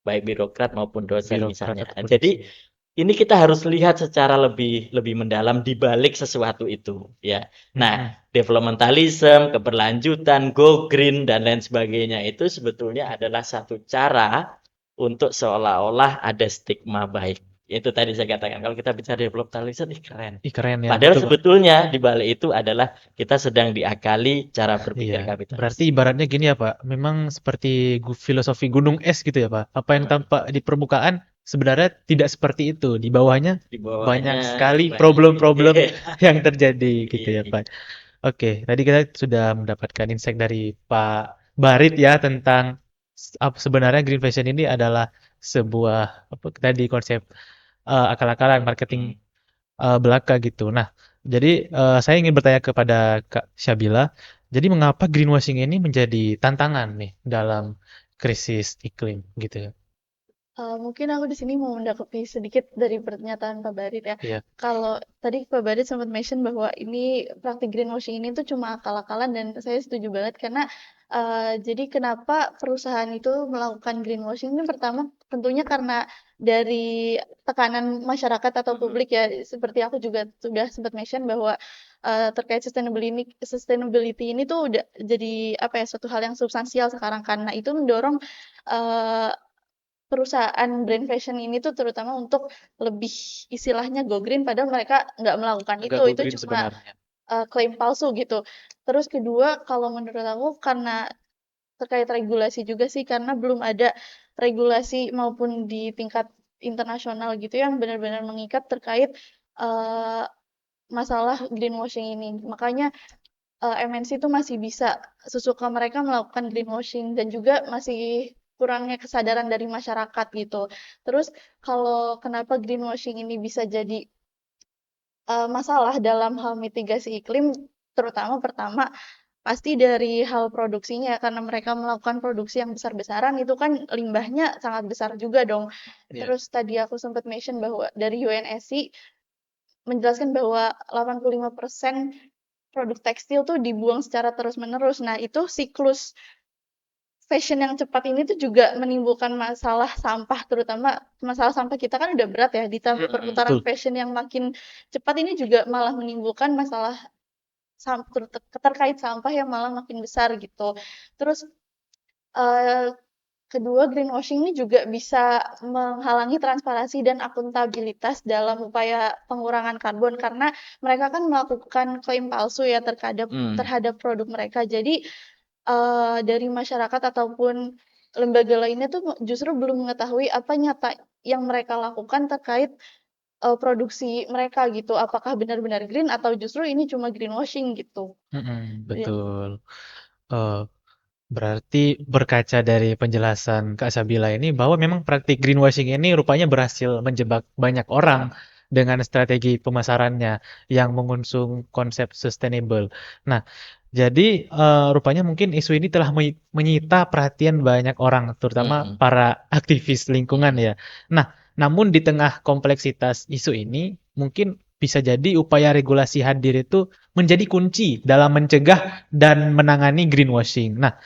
baik birokrat maupun dosen Birokrat misalnya. ataupun Jadi dosen. ini kita harus lihat secara lebih lebih mendalam di balik sesuatu itu, ya. Nah, Mm-mm. developmentalism, keberlanjutan, go green dan lain sebagainya itu sebetulnya adalah satu cara untuk seolah-olah ada stigma baik. Itu tadi saya katakan kalau kita bicara developmentalism ini keren. Ih, keren ya, Padahal betul, Pak. sebetulnya di balik itu adalah kita sedang diakali cara Iya, berpikir berarti kapitalis. ibaratnya gini ya, Pak. Memang seperti filosofi gunung es gitu ya, Pak. Apa yang tampak di permukaan sebenarnya tidak seperti itu. Di bawahnya Di banyak bawahnya sekali banyak. problem-problem yang terjadi gitu Iya, ya, iya. Pak. Oke, tadi kita sudah mendapatkan insight dari Pak Barit ya tentang sebenarnya green fashion ini adalah sebuah apa tadi konsep akal-akalan marketing Hmm. belaka gitu. Nah, jadi saya ingin bertanya kepada Kak Syabila, jadi mengapa greenwashing ini menjadi tantangan nih dalam krisis iklim gitu ya? Mungkin aku di sini mau menanggapi sedikit dari pernyataan Pak Barit ya. Iya, Kalau tadi Pak Barit sempat mention bahwa ini praktik greenwashing ini tuh cuma akal-akalan dan saya setuju banget karena jadi kenapa perusahaan itu melakukan greenwashing ini pertama tentunya karena dari tekanan masyarakat atau publik ya seperti aku juga sudah sempat mention bahwa terkait sustainability ini tuh udah jadi apa ya suatu hal yang substansial sekarang karena itu mendorong eh, perusahaan brand fashion ini tuh terutama untuk lebih istilahnya go green padahal mereka nggak melakukan agak go itu green cuma sebenarnya. klaim palsu gitu. Terus kedua kalau menurut aku karena terkait regulasi juga sih karena belum ada regulasi maupun di tingkat internasional gitu yang benar-benar mengikat terkait uh, masalah greenwashing ini. Makanya MNC itu masih bisa sesuka mereka melakukan greenwashing dan juga masih kurangnya kesadaran dari masyarakat gitu. Terus kalau kenapa greenwashing ini bisa jadi masalah dalam hal mitigasi iklim, terutama pertama pasti dari hal produksinya, karena mereka melakukan produksi yang besar-besaran, itu kan limbahnya sangat besar juga dong. Iya. Terus tadi aku sempat mention bahwa dari UNSC menjelaskan bahwa 85% produk tekstil tuh dibuang secara terus-menerus. Nah, itu siklus fashion yang cepat ini tuh juga menimbulkan masalah sampah, terutama masalah sampah kita kan udah berat ya, ditambah perputaran Betul. fashion yang makin cepat ini juga malah menimbulkan masalah terkait sampah yang malah makin besar gitu. Terus eh, kedua, greenwashing ini juga bisa menghalangi transparansi dan akuntabilitas dalam upaya pengurangan karbon karena mereka kan melakukan klaim palsu ya terhadap produk mereka. Jadi dari masyarakat ataupun lembaga lainnya tuh justru belum mengetahui apa nyata yang mereka lakukan terkait produksi mereka gitu. Apakah benar-benar green atau justru ini cuma greenwashing gitu. Ya. Betul. Eh, Berarti berkaca dari penjelasan Kak Sabila ini bahwa memang praktik greenwashing ini rupanya berhasil menjebak banyak orang dengan strategi pemasarannya yang mengusung konsep sustainable. Nah, jadi rupanya mungkin isu ini telah menyita perhatian banyak orang, terutama Mm-mm. para aktivis lingkungan Mm-mm. ya. Nah, namun di tengah kompleksitas isu ini, mungkin bisa jadi upaya regulasi hadir itu menjadi kunci dalam mencegah dan menangani greenwashing. Nah,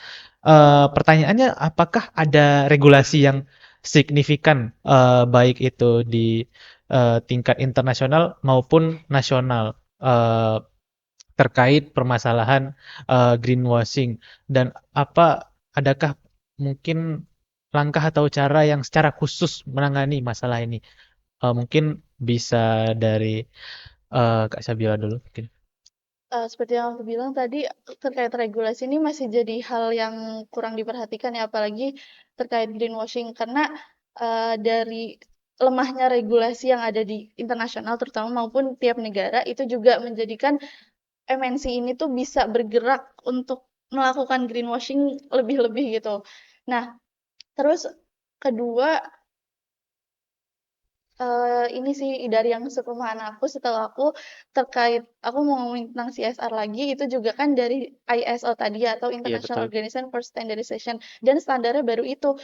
pertanyaannya apakah ada regulasi yang signifikan, baik itu di, tingkat internasional maupun nasional, terkait permasalahan, greenwashing dan adakah mungkin langkah atau cara yang secara khusus menangani masalah ini? Mungkin bisa dari, Kak Sabila dulu mungkin. Seperti yang aku bilang tadi, terkait regulasi ini masih jadi hal yang kurang diperhatikan ya, apalagi terkait greenwashing. Karena dari lemahnya regulasi yang ada di internasional terutama maupun tiap negara itu juga menjadikan MNC ini tuh bisa bergerak untuk melakukan greenwashing lebih-lebih gitu. Nah, terus kedua ini sih dari yang serumahan aku setelah aku mau ngomongin tentang CSR lagi, itu juga kan dari ISO tadi ya, atau Iya International betul. Organization for Standardization, dan standarnya baru itu.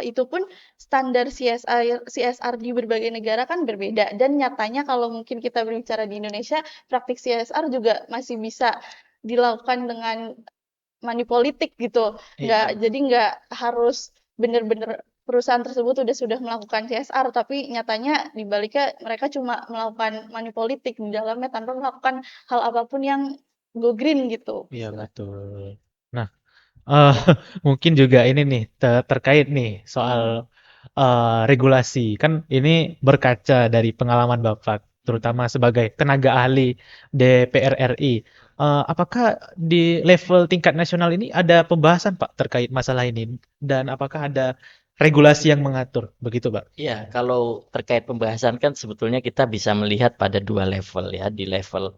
Itu pun standar CSR di berbagai negara kan berbeda, dan nyatanya kalau mungkin kita berbicara di Indonesia, praktik CSR juga masih bisa dilakukan dengan money politik gitu. Iya. Jadi nggak harus benar-benar perusahaan tersebut sudah melakukan CSR, tapi nyatanya di baliknya mereka cuma melakukan money politik di dalamnya tanpa melakukan hal apapun yang go green gitu. Iya betul. Nah, eh, mungkin juga ini nih terkait nih soal regulasi. Kan ini berkaca dari pengalaman Bapak, terutama sebagai tenaga ahli DPR RI. Apakah di level tingkat nasional ini ada pembahasan Pak terkait masalah ini? Dan apakah ada regulasi yang mengatur? Begitu Pak? Ya, kalau terkait pembahasan kan sebetulnya kita bisa melihat pada dua level ya, di level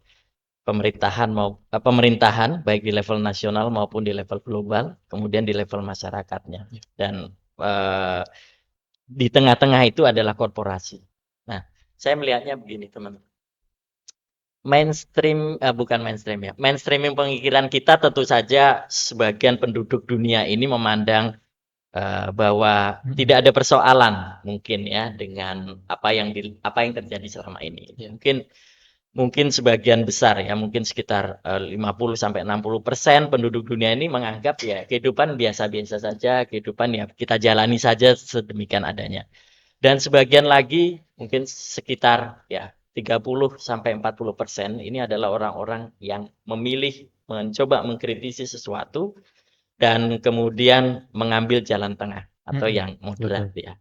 pemerintahan baik di level nasional maupun di level global, kemudian di level masyarakatnya. Ya. Dan eh, di tengah-tengah itu adalah korporasi. Nah, saya melihatnya begini, teman. Bukan mainstream ya. Mainstreaming pemikiran kita tentu saja sebagian penduduk dunia ini memandang bahwa Mm-mm. tidak ada persoalan mungkin ya dengan apa yang terjadi selama ini. Ya. Mungkin sebagian besar ya, mungkin sekitar 50-60% penduduk dunia ini menganggap ya kehidupan biasa-biasa saja, kehidupan ya kita jalani saja sedemikian adanya. Dan sebagian lagi mungkin sekitar ya 30-40% ini adalah orang-orang yang memilih mencoba mengkritisi sesuatu dan kemudian mengambil jalan tengah atau Mm-mm. yang moderat Betul. ya.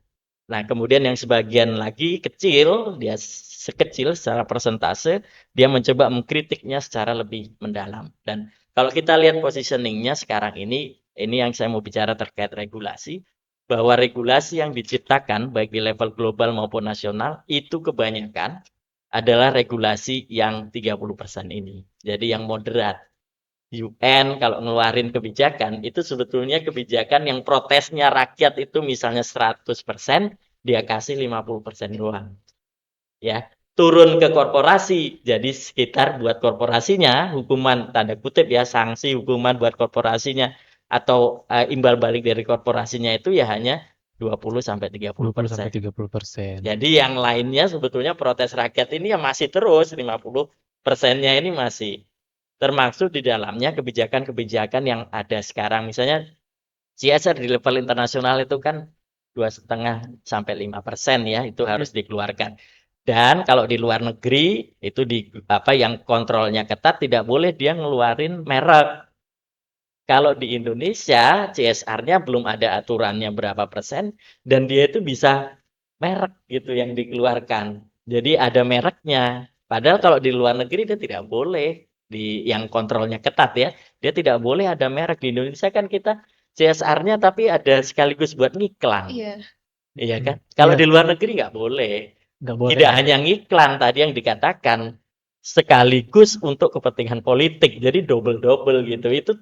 Nah, kemudian yang sebagian lagi kecil, dia sekecil secara persentase, dia mencoba mengkritiknya secara lebih mendalam. Dan kalau kita lihat positioningnya sekarang ini yang saya mau bicara terkait regulasi, bahwa regulasi yang diciptakan baik di level global maupun nasional, itu kebanyakan adalah regulasi yang 30% ini. Jadi yang moderat. UN kalau ngeluarin kebijakan itu sebetulnya kebijakan yang protesnya rakyat itu misalnya 100%, dia kasih 50% doang. Ya. turun ke korporasi. Jadi sekitar buat korporasinya, hukuman tanda kutip ya, sanksi hukuman buat korporasinya atau imbal balik dari korporasinya itu ya hanya 20 sampai 30%. 20-30%. Jadi yang lainnya sebetulnya protes rakyat ini ya masih terus 50%-nya ini masih termasuk di dalamnya kebijakan-kebijakan yang ada sekarang. Misalnya CSR di level internasional itu kan 2,5 sampai 5% ya, itu harus dikeluarkan. Dan kalau di luar negeri itu di apa yang kontrolnya ketat tidak boleh dia ngeluarin merek. Kalau di Indonesia CSR-nya belum ada aturannya berapa persen dan dia itu bisa merek gitu yang dikeluarkan. Jadi ada mereknya. Padahal kalau di luar negeri dia tidak boleh di yang kontrolnya ketat ya. Dia tidak boleh ada merek. Di Indonesia kan kita CSR-nya tapi ada sekaligus buat ngiklan. Iya. Iya kan? Kalau Iya, di luar negeri nggak boleh. nggak boleh Tidak ya. hanya ngiklan tadi yang dikatakan sekaligus untuk kepentingan politik. Jadi double-double gitu. Itu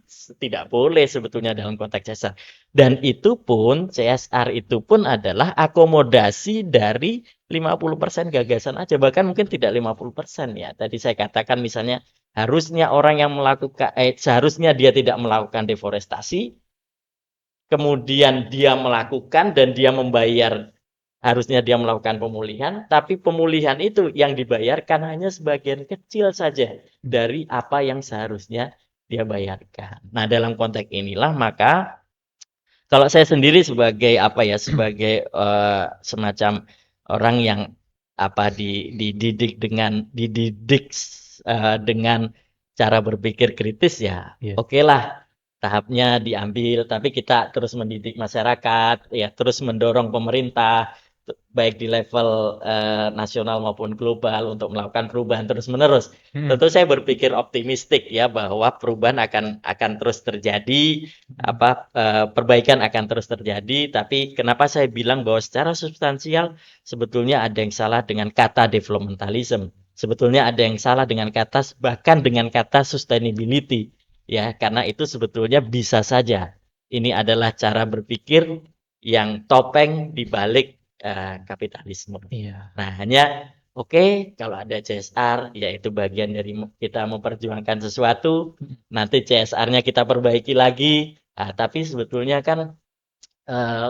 tidak boleh sebetulnya dalam konteks CSR. Dan itu pun CSR itu pun adalah akomodasi dari 50% gagasan aja. Bahkan mungkin tidak 50% ya. Tadi saya katakan misalnya harusnya orang yang melakukan seharusnya dia tidak melakukan deforestasi, kemudian dia melakukan dan dia membayar, harusnya dia melakukan pemulihan, tapi pemulihan itu yang dibayarkan hanya sebagian kecil saja dari apa yang seharusnya dia bayarkan. Nah, dalam konteks inilah maka kalau saya sendiri sebagai apa ya, sebagai semacam orang yang apa dididik dengan cara berpikir kritis ya, Iya. oke lah tahapnya diambil, tapi kita terus mendidik masyarakat, ya terus mendorong pemerintah baik di level nasional maupun global untuk melakukan perubahan terus-menerus. Tentu saya berpikir optimistik ya bahwa perubahan akan terus terjadi, perbaikan akan terus terjadi. Tapi kenapa saya bilang bahwa secara substansial sebetulnya ada yang salah dengan kata developmentalism. Sebetulnya ada yang salah dengan kata bahkan dengan kata sustainability ya, karena itu sebetulnya bisa saja ini adalah cara berpikir yang topeng di balik kapitalisme. Iya. Nah, hanya oke, kalau ada CSR, yaitu bagian dari kita memperjuangkan sesuatu, nanti CSR-nya kita perbaiki lagi. Tapi sebetulnya kan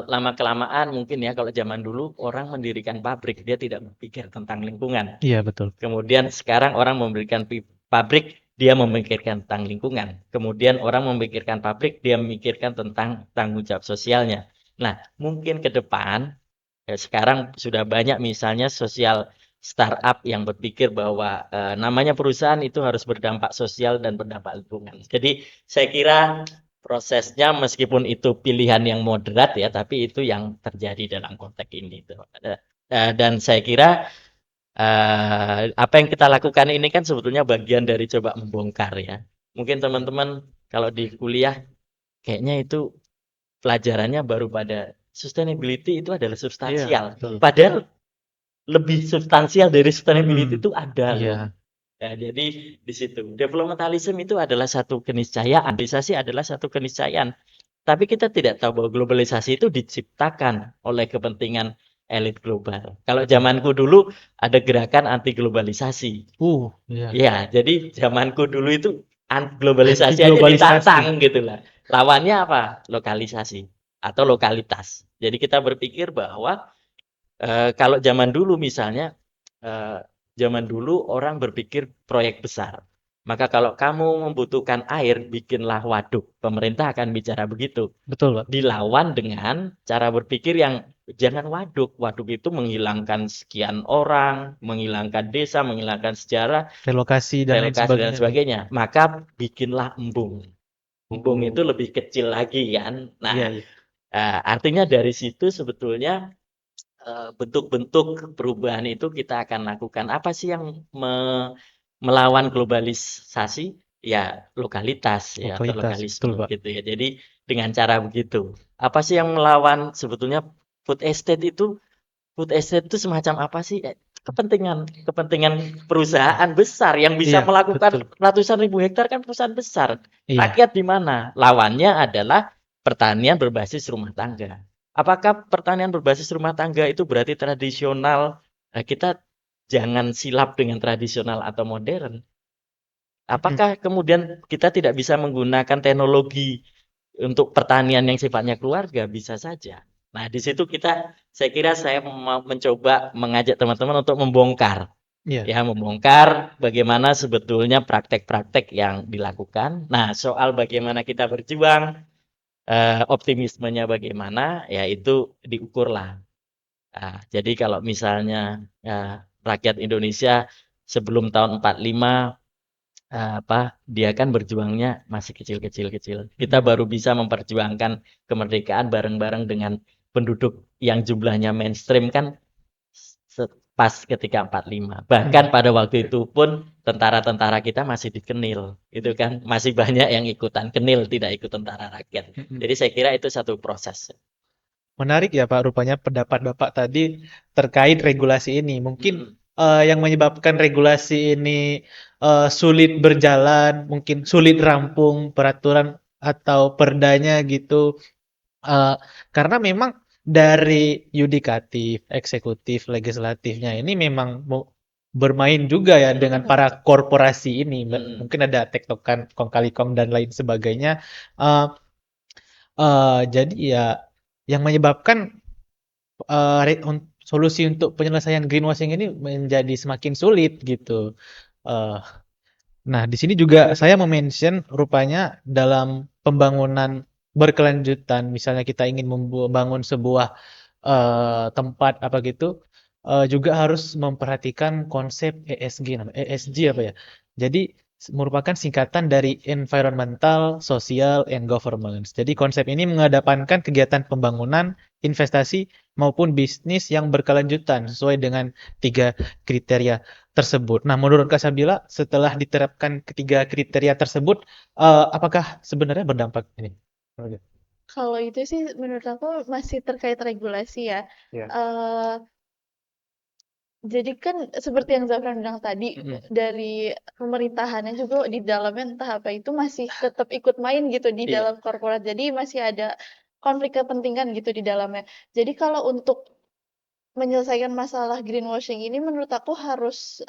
lama-kelamaan mungkin ya, kalau zaman dulu orang mendirikan pabrik, dia tidak berpikir tentang lingkungan. Iya, betul. Kemudian sekarang orang memberikan pabrik, dia memikirkan tentang lingkungan. Kemudian orang memikirkan pabrik, dia memikirkan tentang tanggung jawab sosialnya. Nah, mungkin ke depan sekarang sudah banyak misalnya sosial startup yang berpikir bahwa namanya perusahaan itu harus berdampak sosial dan berdampak lingkungan. Jadi saya kira prosesnya meskipun itu pilihan yang moderat ya, tapi itu yang terjadi dalam konteks ini. Dan saya kira apa yang kita lakukan ini kan sebetulnya bagian dari coba membongkar ya. Mungkin teman-teman kalau di kuliah kayaknya itu pelajarannya baru pada sustainability itu adalah substansial. betul. Padahal lebih substansial dari sustainability itu ada loh. Iya. Ya, jadi di situ developmentalism itu adalah satu keniscayaan, globalisasi adalah satu keniscayaan. Tapi kita tidak tahu bahwa globalisasi itu diciptakan oleh kepentingan elit global. Kalau zamanku dulu ada gerakan anti globalisasi. Iya. Ya, jadi zamanku dulu itu globalisasi aja Anti-globalisasi. ditantang gitu lah. Lawannya apa? Lokalisasi atau lokalitas. Jadi kita berpikir bahwa kalau zaman dulu misalnya, zaman dulu orang berpikir proyek besar. Maka kalau kamu membutuhkan air, bikinlah waduk. Pemerintah akan bicara begitu. Betul, Pak. Dilawan dengan cara berpikir yang jangan waduk. Waduk itu menghilangkan sekian orang, menghilangkan desa, menghilangkan sejarah, Relokasi dan lain relokasi dan sebagainya. sebagainya. Maka bikinlah embung. Embung itu lebih kecil lagi kan. Nah, Iya. artinya dari situ sebetulnya bentuk-bentuk perubahan itu kita akan lakukan. Apa sih yang melawan globalisasi? Ya lokalitas ya atau Lokalitas, betul, lokalisme Pak. gitu ya. Jadi dengan cara begitu. Apa sih yang melawan sebetulnya food estate itu? Food estate itu semacam apa sih? Kepentingan perusahaan besar yang bisa Iya, melakukan betul. ratusan ribu hektar kan perusahaan besar. Iya. Rakyat di mana? Lawannya adalah pertanian berbasis rumah tangga. Apakah pertanian berbasis rumah tangga itu berarti tradisional? Kita jangan silap dengan tradisional atau modern. Mm-mm. Apakah kemudian kita tidak bisa menggunakan teknologi untuk pertanian yang sifatnya keluarga? Bisa saja. Nah, di situ saya kira saya mau mencoba mengajak teman-teman untuk membongkar. Iya. Ya, membongkar bagaimana sebetulnya praktek-praktek yang dilakukan. Nah, soal bagaimana kita berjuang, optimismenya bagaimana, ya itu diukurlah. Nah, jadi kalau misalnya rakyat Indonesia sebelum tahun 45 dia kan berjuangnya masih kecil-kecil. Kita Mm-mm. baru bisa memperjuangkan kemerdekaan bareng-bareng dengan penduduk yang jumlahnya mainstream kan pas ketika 45. Bahkan Mm. pada waktu itu pun tentara-tentara kita masih dikenil, itu kan masih banyak yang ikutan kenil, tidak ikut tentara rakyat. Mm-mm. Jadi saya kira itu satu proses. Menarik ya Pak, rupanya pendapat Bapak tadi terkait regulasi ini. Mungkin Mm-mm. yang menyebabkan regulasi ini sulit berjalan, mungkin sulit rampung peraturan atau perdanya gitu, eh, karena memang dari yudikatif, eksekutif, legislatifnya ini memang bermain juga ya dengan Mm-mm. para korporasi ini. Mm-mm. Mungkin ada tektokan, kong kali kong dan lain sebagainya. Eh, jadi ya yang menyebabkan solusi untuk penyelesaian greenwashing ini menjadi semakin sulit gitu. Eh, nah, di sini juga saya mention rupanya dalam pembangunan berkelanjutan, misalnya kita ingin membangun sebuah tempat apa gitu, juga harus memperhatikan konsep ESG, ESG apa ya? Jadi merupakan singkatan dari Environmental, Social, and Governance. Jadi konsep ini mengedepankan kegiatan pembangunan, investasi maupun bisnis yang berkelanjutan sesuai dengan 3 kriteria tersebut. Nah, menurut Kak Sabila, setelah diterapkan ketiga kriteria tersebut, apakah sebenarnya berdampak ini? Kalau itu sih menurut aku masih terkait regulasi ya. Ya. Eh, jadi kan seperti yang Zafran bilang tadi, Mm-mm. dari pemerintahannya juga di dalamnya entah apa itu masih tetap ikut main gitu di Iya. dalam korporat. Jadi masih ada konflik kepentingan gitu di dalamnya. Jadi kalau untuk menyelesaikan masalah greenwashing ini menurut aku harus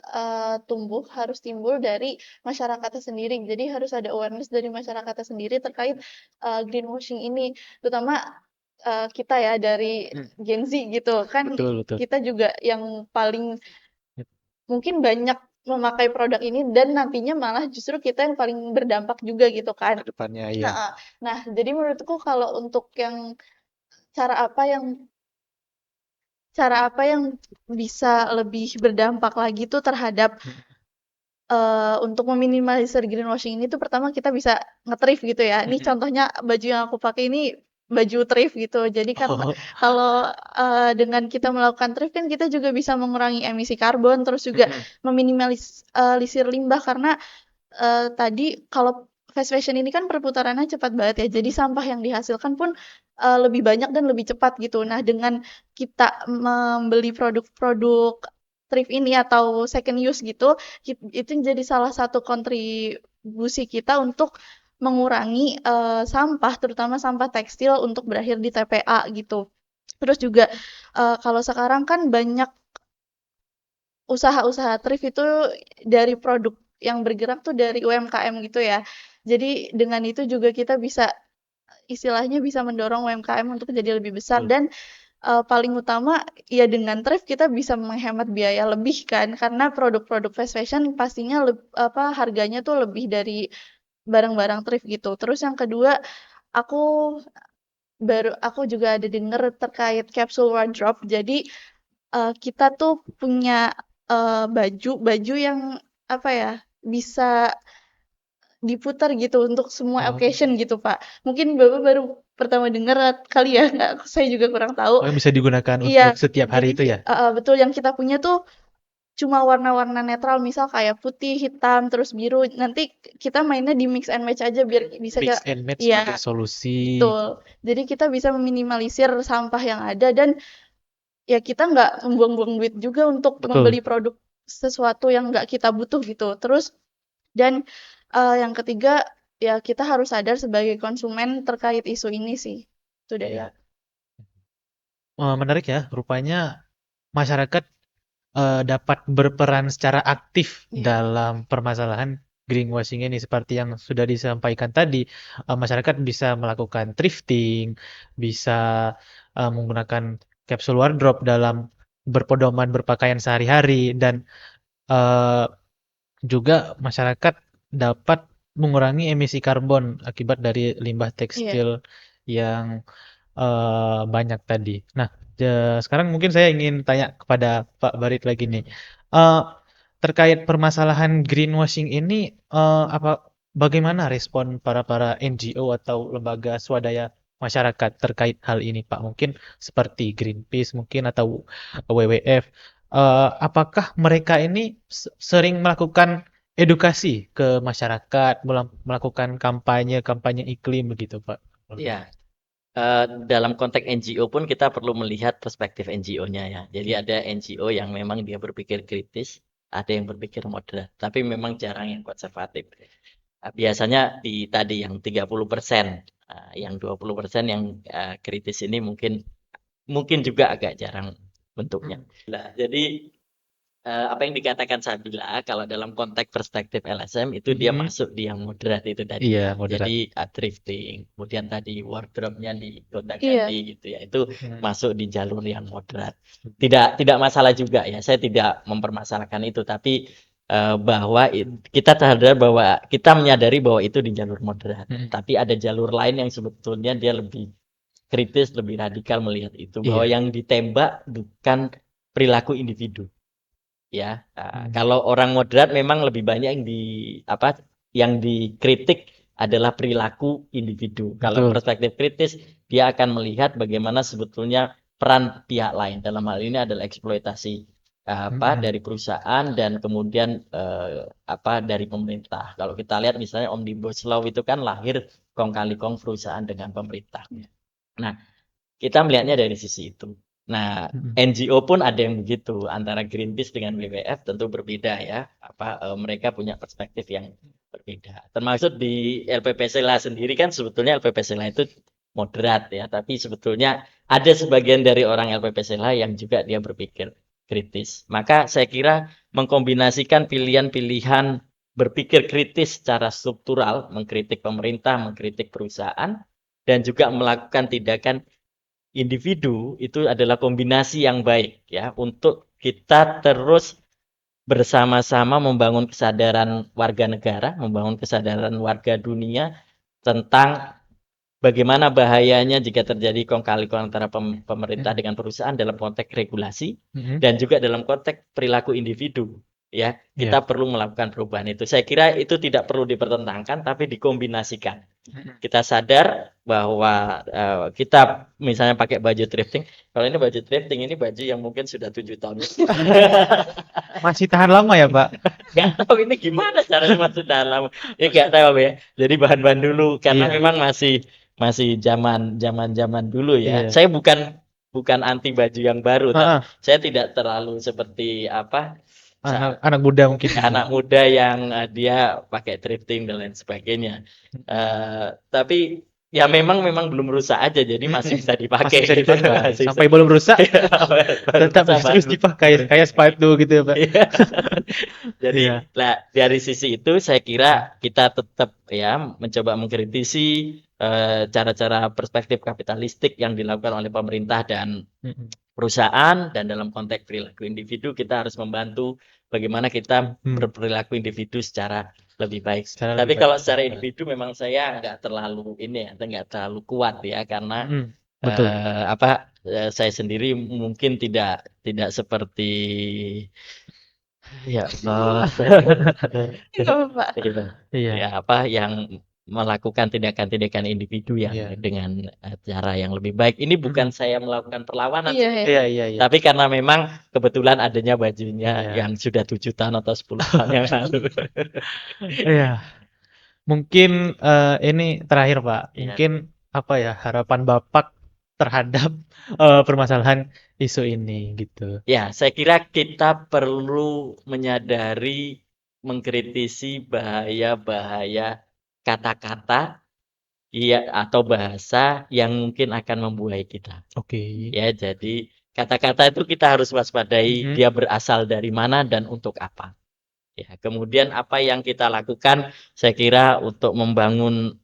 harus timbul dari masyarakatnya sendiri. Jadi harus ada awareness dari masyarakatnya sendiri terkait greenwashing ini, terutama kita ya dari Hmm. Gen Z gitu kan, Betul, betul. kita juga yang paling mungkin banyak memakai produk ini dan nantinya malah justru kita yang paling berdampak juga gitu kan. Ke depannya ya. Nah, nah jadi menurutku kalau untuk yang cara apa yang cara apa yang bisa lebih berdampak lagi tuh terhadap untuk meminimalisir greenwashing ini tuh pertama kita bisa nge-thrift gitu ya. Ini Mm-mm. contohnya baju yang aku pakai ini baju thrift gitu. Jadi karena Oh. kalau dengan kita melakukan thrift kan kita juga bisa mengurangi emisi karbon, terus juga Mm-mm. meminimalisir limbah karena tadi kalau fast fashion ini kan perputarannya cepat banget ya. Jadi sampah yang dihasilkan pun lebih banyak dan lebih cepat gitu. Nah, dengan kita membeli produk-produk thrift ini atau second use gitu, itu jadi salah satu kontribusi kita untuk mengurangi sampah, terutama sampah tekstil untuk berakhir di TPA gitu. Terus juga kalau sekarang kan banyak usaha-usaha thrift itu dari produk yang bergerak tuh dari UMKM gitu ya. Jadi dengan itu juga kita bisa istilahnya bisa mendorong UMKM untuk jadi lebih besar dan paling utama ya dengan thrift kita bisa menghemat biaya lebih kan karena produk-produk fast fashion pastinya harganya tuh lebih dari barang-barang thrift gitu. Terus yang kedua, aku aku juga ada denger terkait capsule wardrobe. Jadi kita tuh punya baju yang apa ya bisa diputar gitu untuk semua Oh. occasion gitu Pak. Mungkin Bapak baru pertama dengar kali ya, nggak, saya juga kurang tahu. Oh, yang bisa digunakan Iya, untuk setiap hari jadi itu ya? betul yang kita punya tuh cuma warna-warna netral, misal kayak putih, hitam, terus biru. Nanti kita mainnya di mix and match aja biar bisa Mix kayak, and match iya, sebagai solusi. betul. Jadi kita bisa meminimalisir sampah yang ada dan ya kita nggak membuang-buang duit juga untuk Betul. membeli produk sesuatu yang nggak kita butuh gitu. Terus dan yang ketiga ya kita harus sadar sebagai konsumen terkait isu ini sih. Itu dari Iya. aku. Menarik ya, rupanya masyarakat dapat berperan secara aktif Iya. dalam permasalahan greenwashing ini seperti yang sudah disampaikan tadi, masyarakat bisa melakukan thrifting, bisa menggunakan capsule wardrobe dalam berpedoman berpakaian sehari-hari dan eh, juga masyarakat dapat mengurangi emisi karbon akibat dari limbah Iya. tekstil yang banyak tadi. Nah, sekarang mungkin saya ingin tanya kepada Pak Barit lagi nih. Eh, terkait permasalahan greenwashing ini, bagaimana respon para NGO atau lembaga swadaya masyarakat terkait hal ini, Pak? Mungkin seperti Greenpeace mungkin atau WWF. Apakah mereka ini sering melakukan edukasi ke masyarakat, melakukan kampanye iklim begitu, Pak? Ya, dalam konteks NGO pun kita perlu melihat perspektif NGO-nya ya. Jadi ada NGO yang memang dia berpikir kritis, ada yang berpikir moderat, tapi memang jarang yang konservatif. Biasanya di tadi yang 30%, yang 20% yang kritis ini mungkin juga agak jarang bentuknya. Nah, jadi apa yang dikatakan Sabila kalau dalam konteks perspektif LSM itu dia masuk di yang moderat itu tadi Iya, ya. moderat. Jadi thrifting, kemudian tadi wardrobe-nya Iya. digonta-ganti gitu ya. Itu masuk di jalur yang moderat. Tidak masalah juga ya. Saya tidak mempermasalahkan itu, tapi bahwa kita sadar bahwa kita menyadari bahwa itu di jalur moderat. Tapi ada jalur lain yang sebetulnya dia lebih kritis, lebih radikal melihat itu bahwa Iya. yang ditembak bukan perilaku individu. Ya, kalau orang moderat memang lebih banyak yang dikritik adalah perilaku individu. Kalau Betul. perspektif kritis, dia akan melihat bagaimana sebetulnya peran pihak lain. Dalam hal ini adalah eksploitasi dari perusahaan dan kemudian dari pemerintah. Kalau kita lihat misalnya Omnibus Law itu kan lahir kong kali kong perusahaan dengan pemerintah. Nah, kita melihatnya dari sisi itu. Nah, NGO pun ada yang begitu. Antara Greenpeace dengan WWF tentu berbeda ya. Mereka punya perspektif yang berbeda. Termasuk di LPP Sela sendiri kan sebetulnya LPP Sela itu moderat ya, tapi sebetulnya ada sebagian dari orang LPP Sela yang juga dia berpikir kritis. Maka saya kira mengkombinasikan pilihan-pilihan berpikir kritis secara struktural, mengkritik pemerintah, mengkritik perusahaan, dan juga melakukan tindakan individu itu adalah kombinasi yang baik ya untuk kita terus bersama-sama membangun kesadaran warga negara, membangun kesadaran warga dunia tentang bagaimana bahayanya jika terjadi kong kali kong antara pemerintah dengan perusahaan dalam konteks regulasi dan juga dalam konteks perilaku individu. Ya, kita perlu melakukan perubahan itu. Saya kira itu tidak perlu dipertentangkan, tapi dikombinasikan. Kita sadar bahwa kita misalnya pakai baju thrifting. Kalau ini baju thrifting, ini baju yang mungkin sudah 7 tahun. Masih tahan lama ya, Pak? Nggak tahu ini gimana caranya masuk dalam. Ya nggak tahu ya. Jadi bahan-bahan dulu karena Iya. memang masih zaman dulu ya. Iya. Saya bukan anti baju yang baru, Heeh. saya tidak terlalu seperti Anak muda mungkin. anak muda yang dia pakai thrifting dan lain sebagainya. Tapi ya memang belum rusak aja, jadi masih bisa dipakai. Masih bisa dipakai. Masih Sampai belum rusak, baru tetap rusak terus baru. dipakai. Kayak sepatu gitu ya, Pak. Iya. Jadi Iya. dari sisi itu saya kira kita tetap ya mencoba mengkritisi cara-cara perspektif kapitalistik yang dilakukan oleh pemerintah dan perusahaan, dan dalam konteks perilaku individu kita harus membantu bagaimana kita berperilaku individu secara lebih baik. Tapi kalau secara individu memang saya nggak terlalu nggak terlalu kuat ya karena Betul. saya sendiri mungkin tidak seperti ya Allah. Nggak apa-apa. Iya. Ya yang melakukan tindakan-tindakan individu yang Iya. dengan cara yang lebih baik. Ini bukan saya melakukan perlawanan, Iya. Iya. tapi karena memang kebetulan adanya bajunya Iya. yang sudah 7 tahun atau 10 tahun yang lalu. Iya. Mungkin ini terakhir, Pak. Iya. Mungkin apa ya harapan Bapak terhadap permasalahan isu ini gitu. Ya, saya kira kita perlu menyadari, mengkritisi bahaya-bahaya kata-kata atau bahasa yang mungkin akan membuai kita. Oke. Ya, jadi Kata-kata itu kita harus waspadai Mhm. dia berasal dari mana dan untuk apa. Ya, kemudian apa yang kita lakukan, saya kira untuk membangun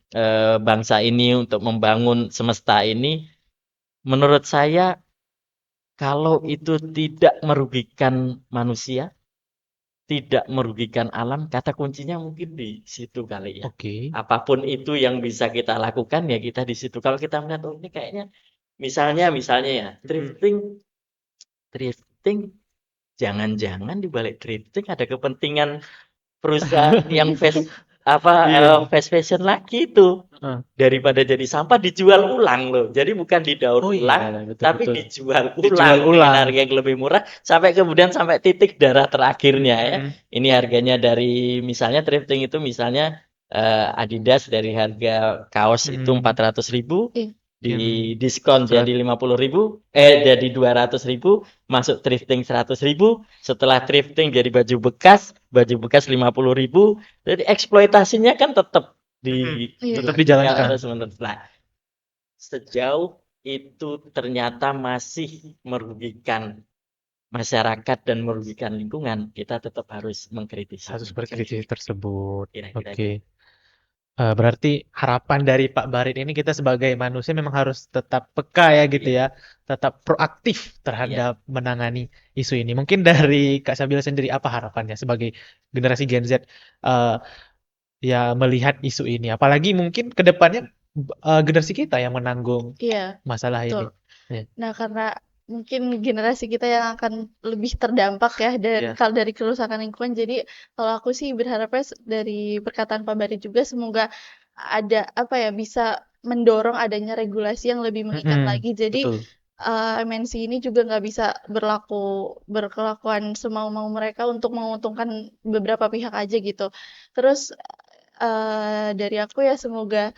bangsa ini, untuk membangun semesta ini, menurut saya kalau itu tidak merugikan manusia, tidak merugikan alam, kata kuncinya mungkin di situ kali ya. Oke. Apapun itu yang bisa kita lakukan ya kita di situ. Kalau kita melihat oh ini kayaknya misalnya ya, drifting jangan-jangan di balik drifting ada kepentingan perusahaan yang Iya. fast fashion lagi itu. Heeh. Daripada jadi sampah dijual ulang loh. Jadi bukan didaur Oh ulang, iya, betul tapi betul. dijual Dijual ulang dengan ulang. harga yang lebih murah sampai kemudian sampai titik darah terakhirnya ya. Mhm. Ini harganya dari misalnya thrifting itu misalnya Adidas dari harga kaos itu Mhm. 400.000 Iya. di diskon Serat jadi 50.000, jadi 200.000, masuk thrifting 100.000, setelah thrifting jadi baju bekas 50.000, jadi eksploitasinya kan tetap Iya. tetap dilakukan dijalankan. terus menerus. Nah, sejauh itu ternyata masih merugikan masyarakat dan merugikan lingkungan, kita tetap harus Harus mengkritisinya. berkritisi tersebut. Kira-kira gitu. Oke. Berarti harapan dari Pak Barit ini kita sebagai manusia memang harus tetap peka ya gitu Iya, ya, tetap proaktif iya. terhadap menangani isu ini. Mungkin dari Kak Sabila sendiri apa harapannya sebagai generasi Gen Z ya melihat isu ini? Apalagi mungkin ke depannya generasi kita yang menanggung Iya, masalah betul. ini. Ya, Nah, karena mungkin generasi kita yang akan lebih terdampak ya ya. kalau dari kerusakan lingkungan. Jadi kalau aku sih berharapnya dari perkataan Pak Bari juga semoga ada apa ya bisa mendorong adanya regulasi yang lebih mengikat Mm-mm, lagi. Jadi betul. MNC ini juga nggak bisa berkelakuan semau-mau mereka untuk menguntungkan beberapa pihak aja gitu. Terus dari aku ya semoga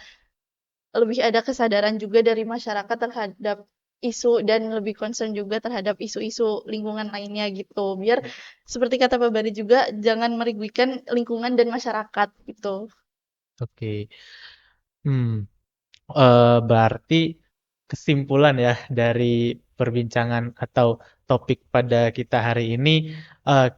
lebih ada kesadaran juga dari masyarakat terhadap isu dan lebih concern juga terhadap isu-isu lingkungan lainnya gitu. Biar seperti kata Pak Bari juga jangan merugikan lingkungan dan masyarakat gitu. Oke. Hmm. Berarti kesimpulan ya dari perbincangan atau topik pada kita hari ini, eh,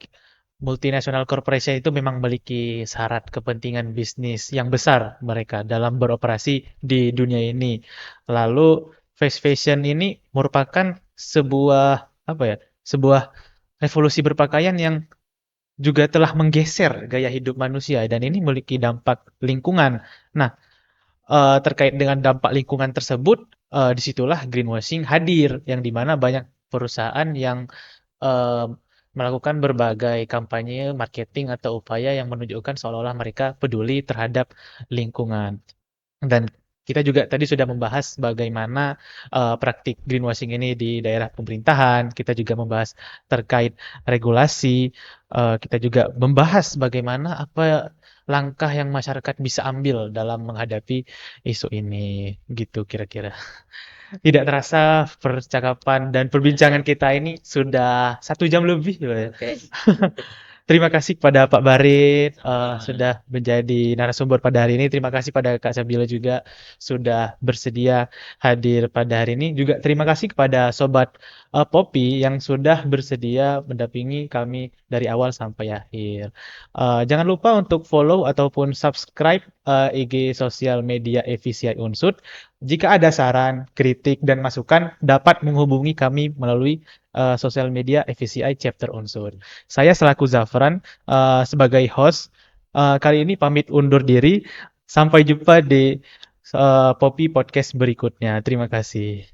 multinational corporation itu memang memiliki syarat kepentingan bisnis yang besar mereka dalam beroperasi di dunia ini. Lalu fast fashion ini merupakan sebuah apa ya? Sebuah revolusi berpakaian yang juga telah menggeser gaya hidup manusia dan ini memiliki dampak lingkungan. Nah, terkait dengan dampak lingkungan tersebut, disitulah greenwashing hadir, yang dimana banyak perusahaan yang eee, melakukan berbagai kampanye marketing atau upaya yang menunjukkan seolah-olah mereka peduli terhadap lingkungan. Dan kita juga tadi sudah membahas bagaimana praktik greenwashing ini di daerah pemerintahan, kita juga membahas terkait regulasi, kita juga membahas bagaimana apa langkah yang masyarakat bisa ambil dalam menghadapi isu ini, gitu kira-kira. Tidak terasa percakapan dan perbincangan kita ini sudah 1 jam lebih loh ya. Oke. Terima kasih kepada Pak Barit Sama-sama. sudah menjadi narasumber pada hari ini. Terima kasih pada Kak Sabila juga sudah bersedia hadir pada hari ini. Juga terima kasih kepada Sobat Poppy yang sudah bersedia mendampingi kami dari awal sampai akhir. Jangan lupa untuk follow ataupun subscribe IG sosial media FVCI Unsud. Jika ada saran, kritik, dan masukan, dapat menghubungi kami melalui sosial media FVCI Chapter Unsur. Saya selaku Zafran sebagai host kali ini pamit undur diri. Sampai jumpa di Poppy Podcast berikutnya. Terima kasih.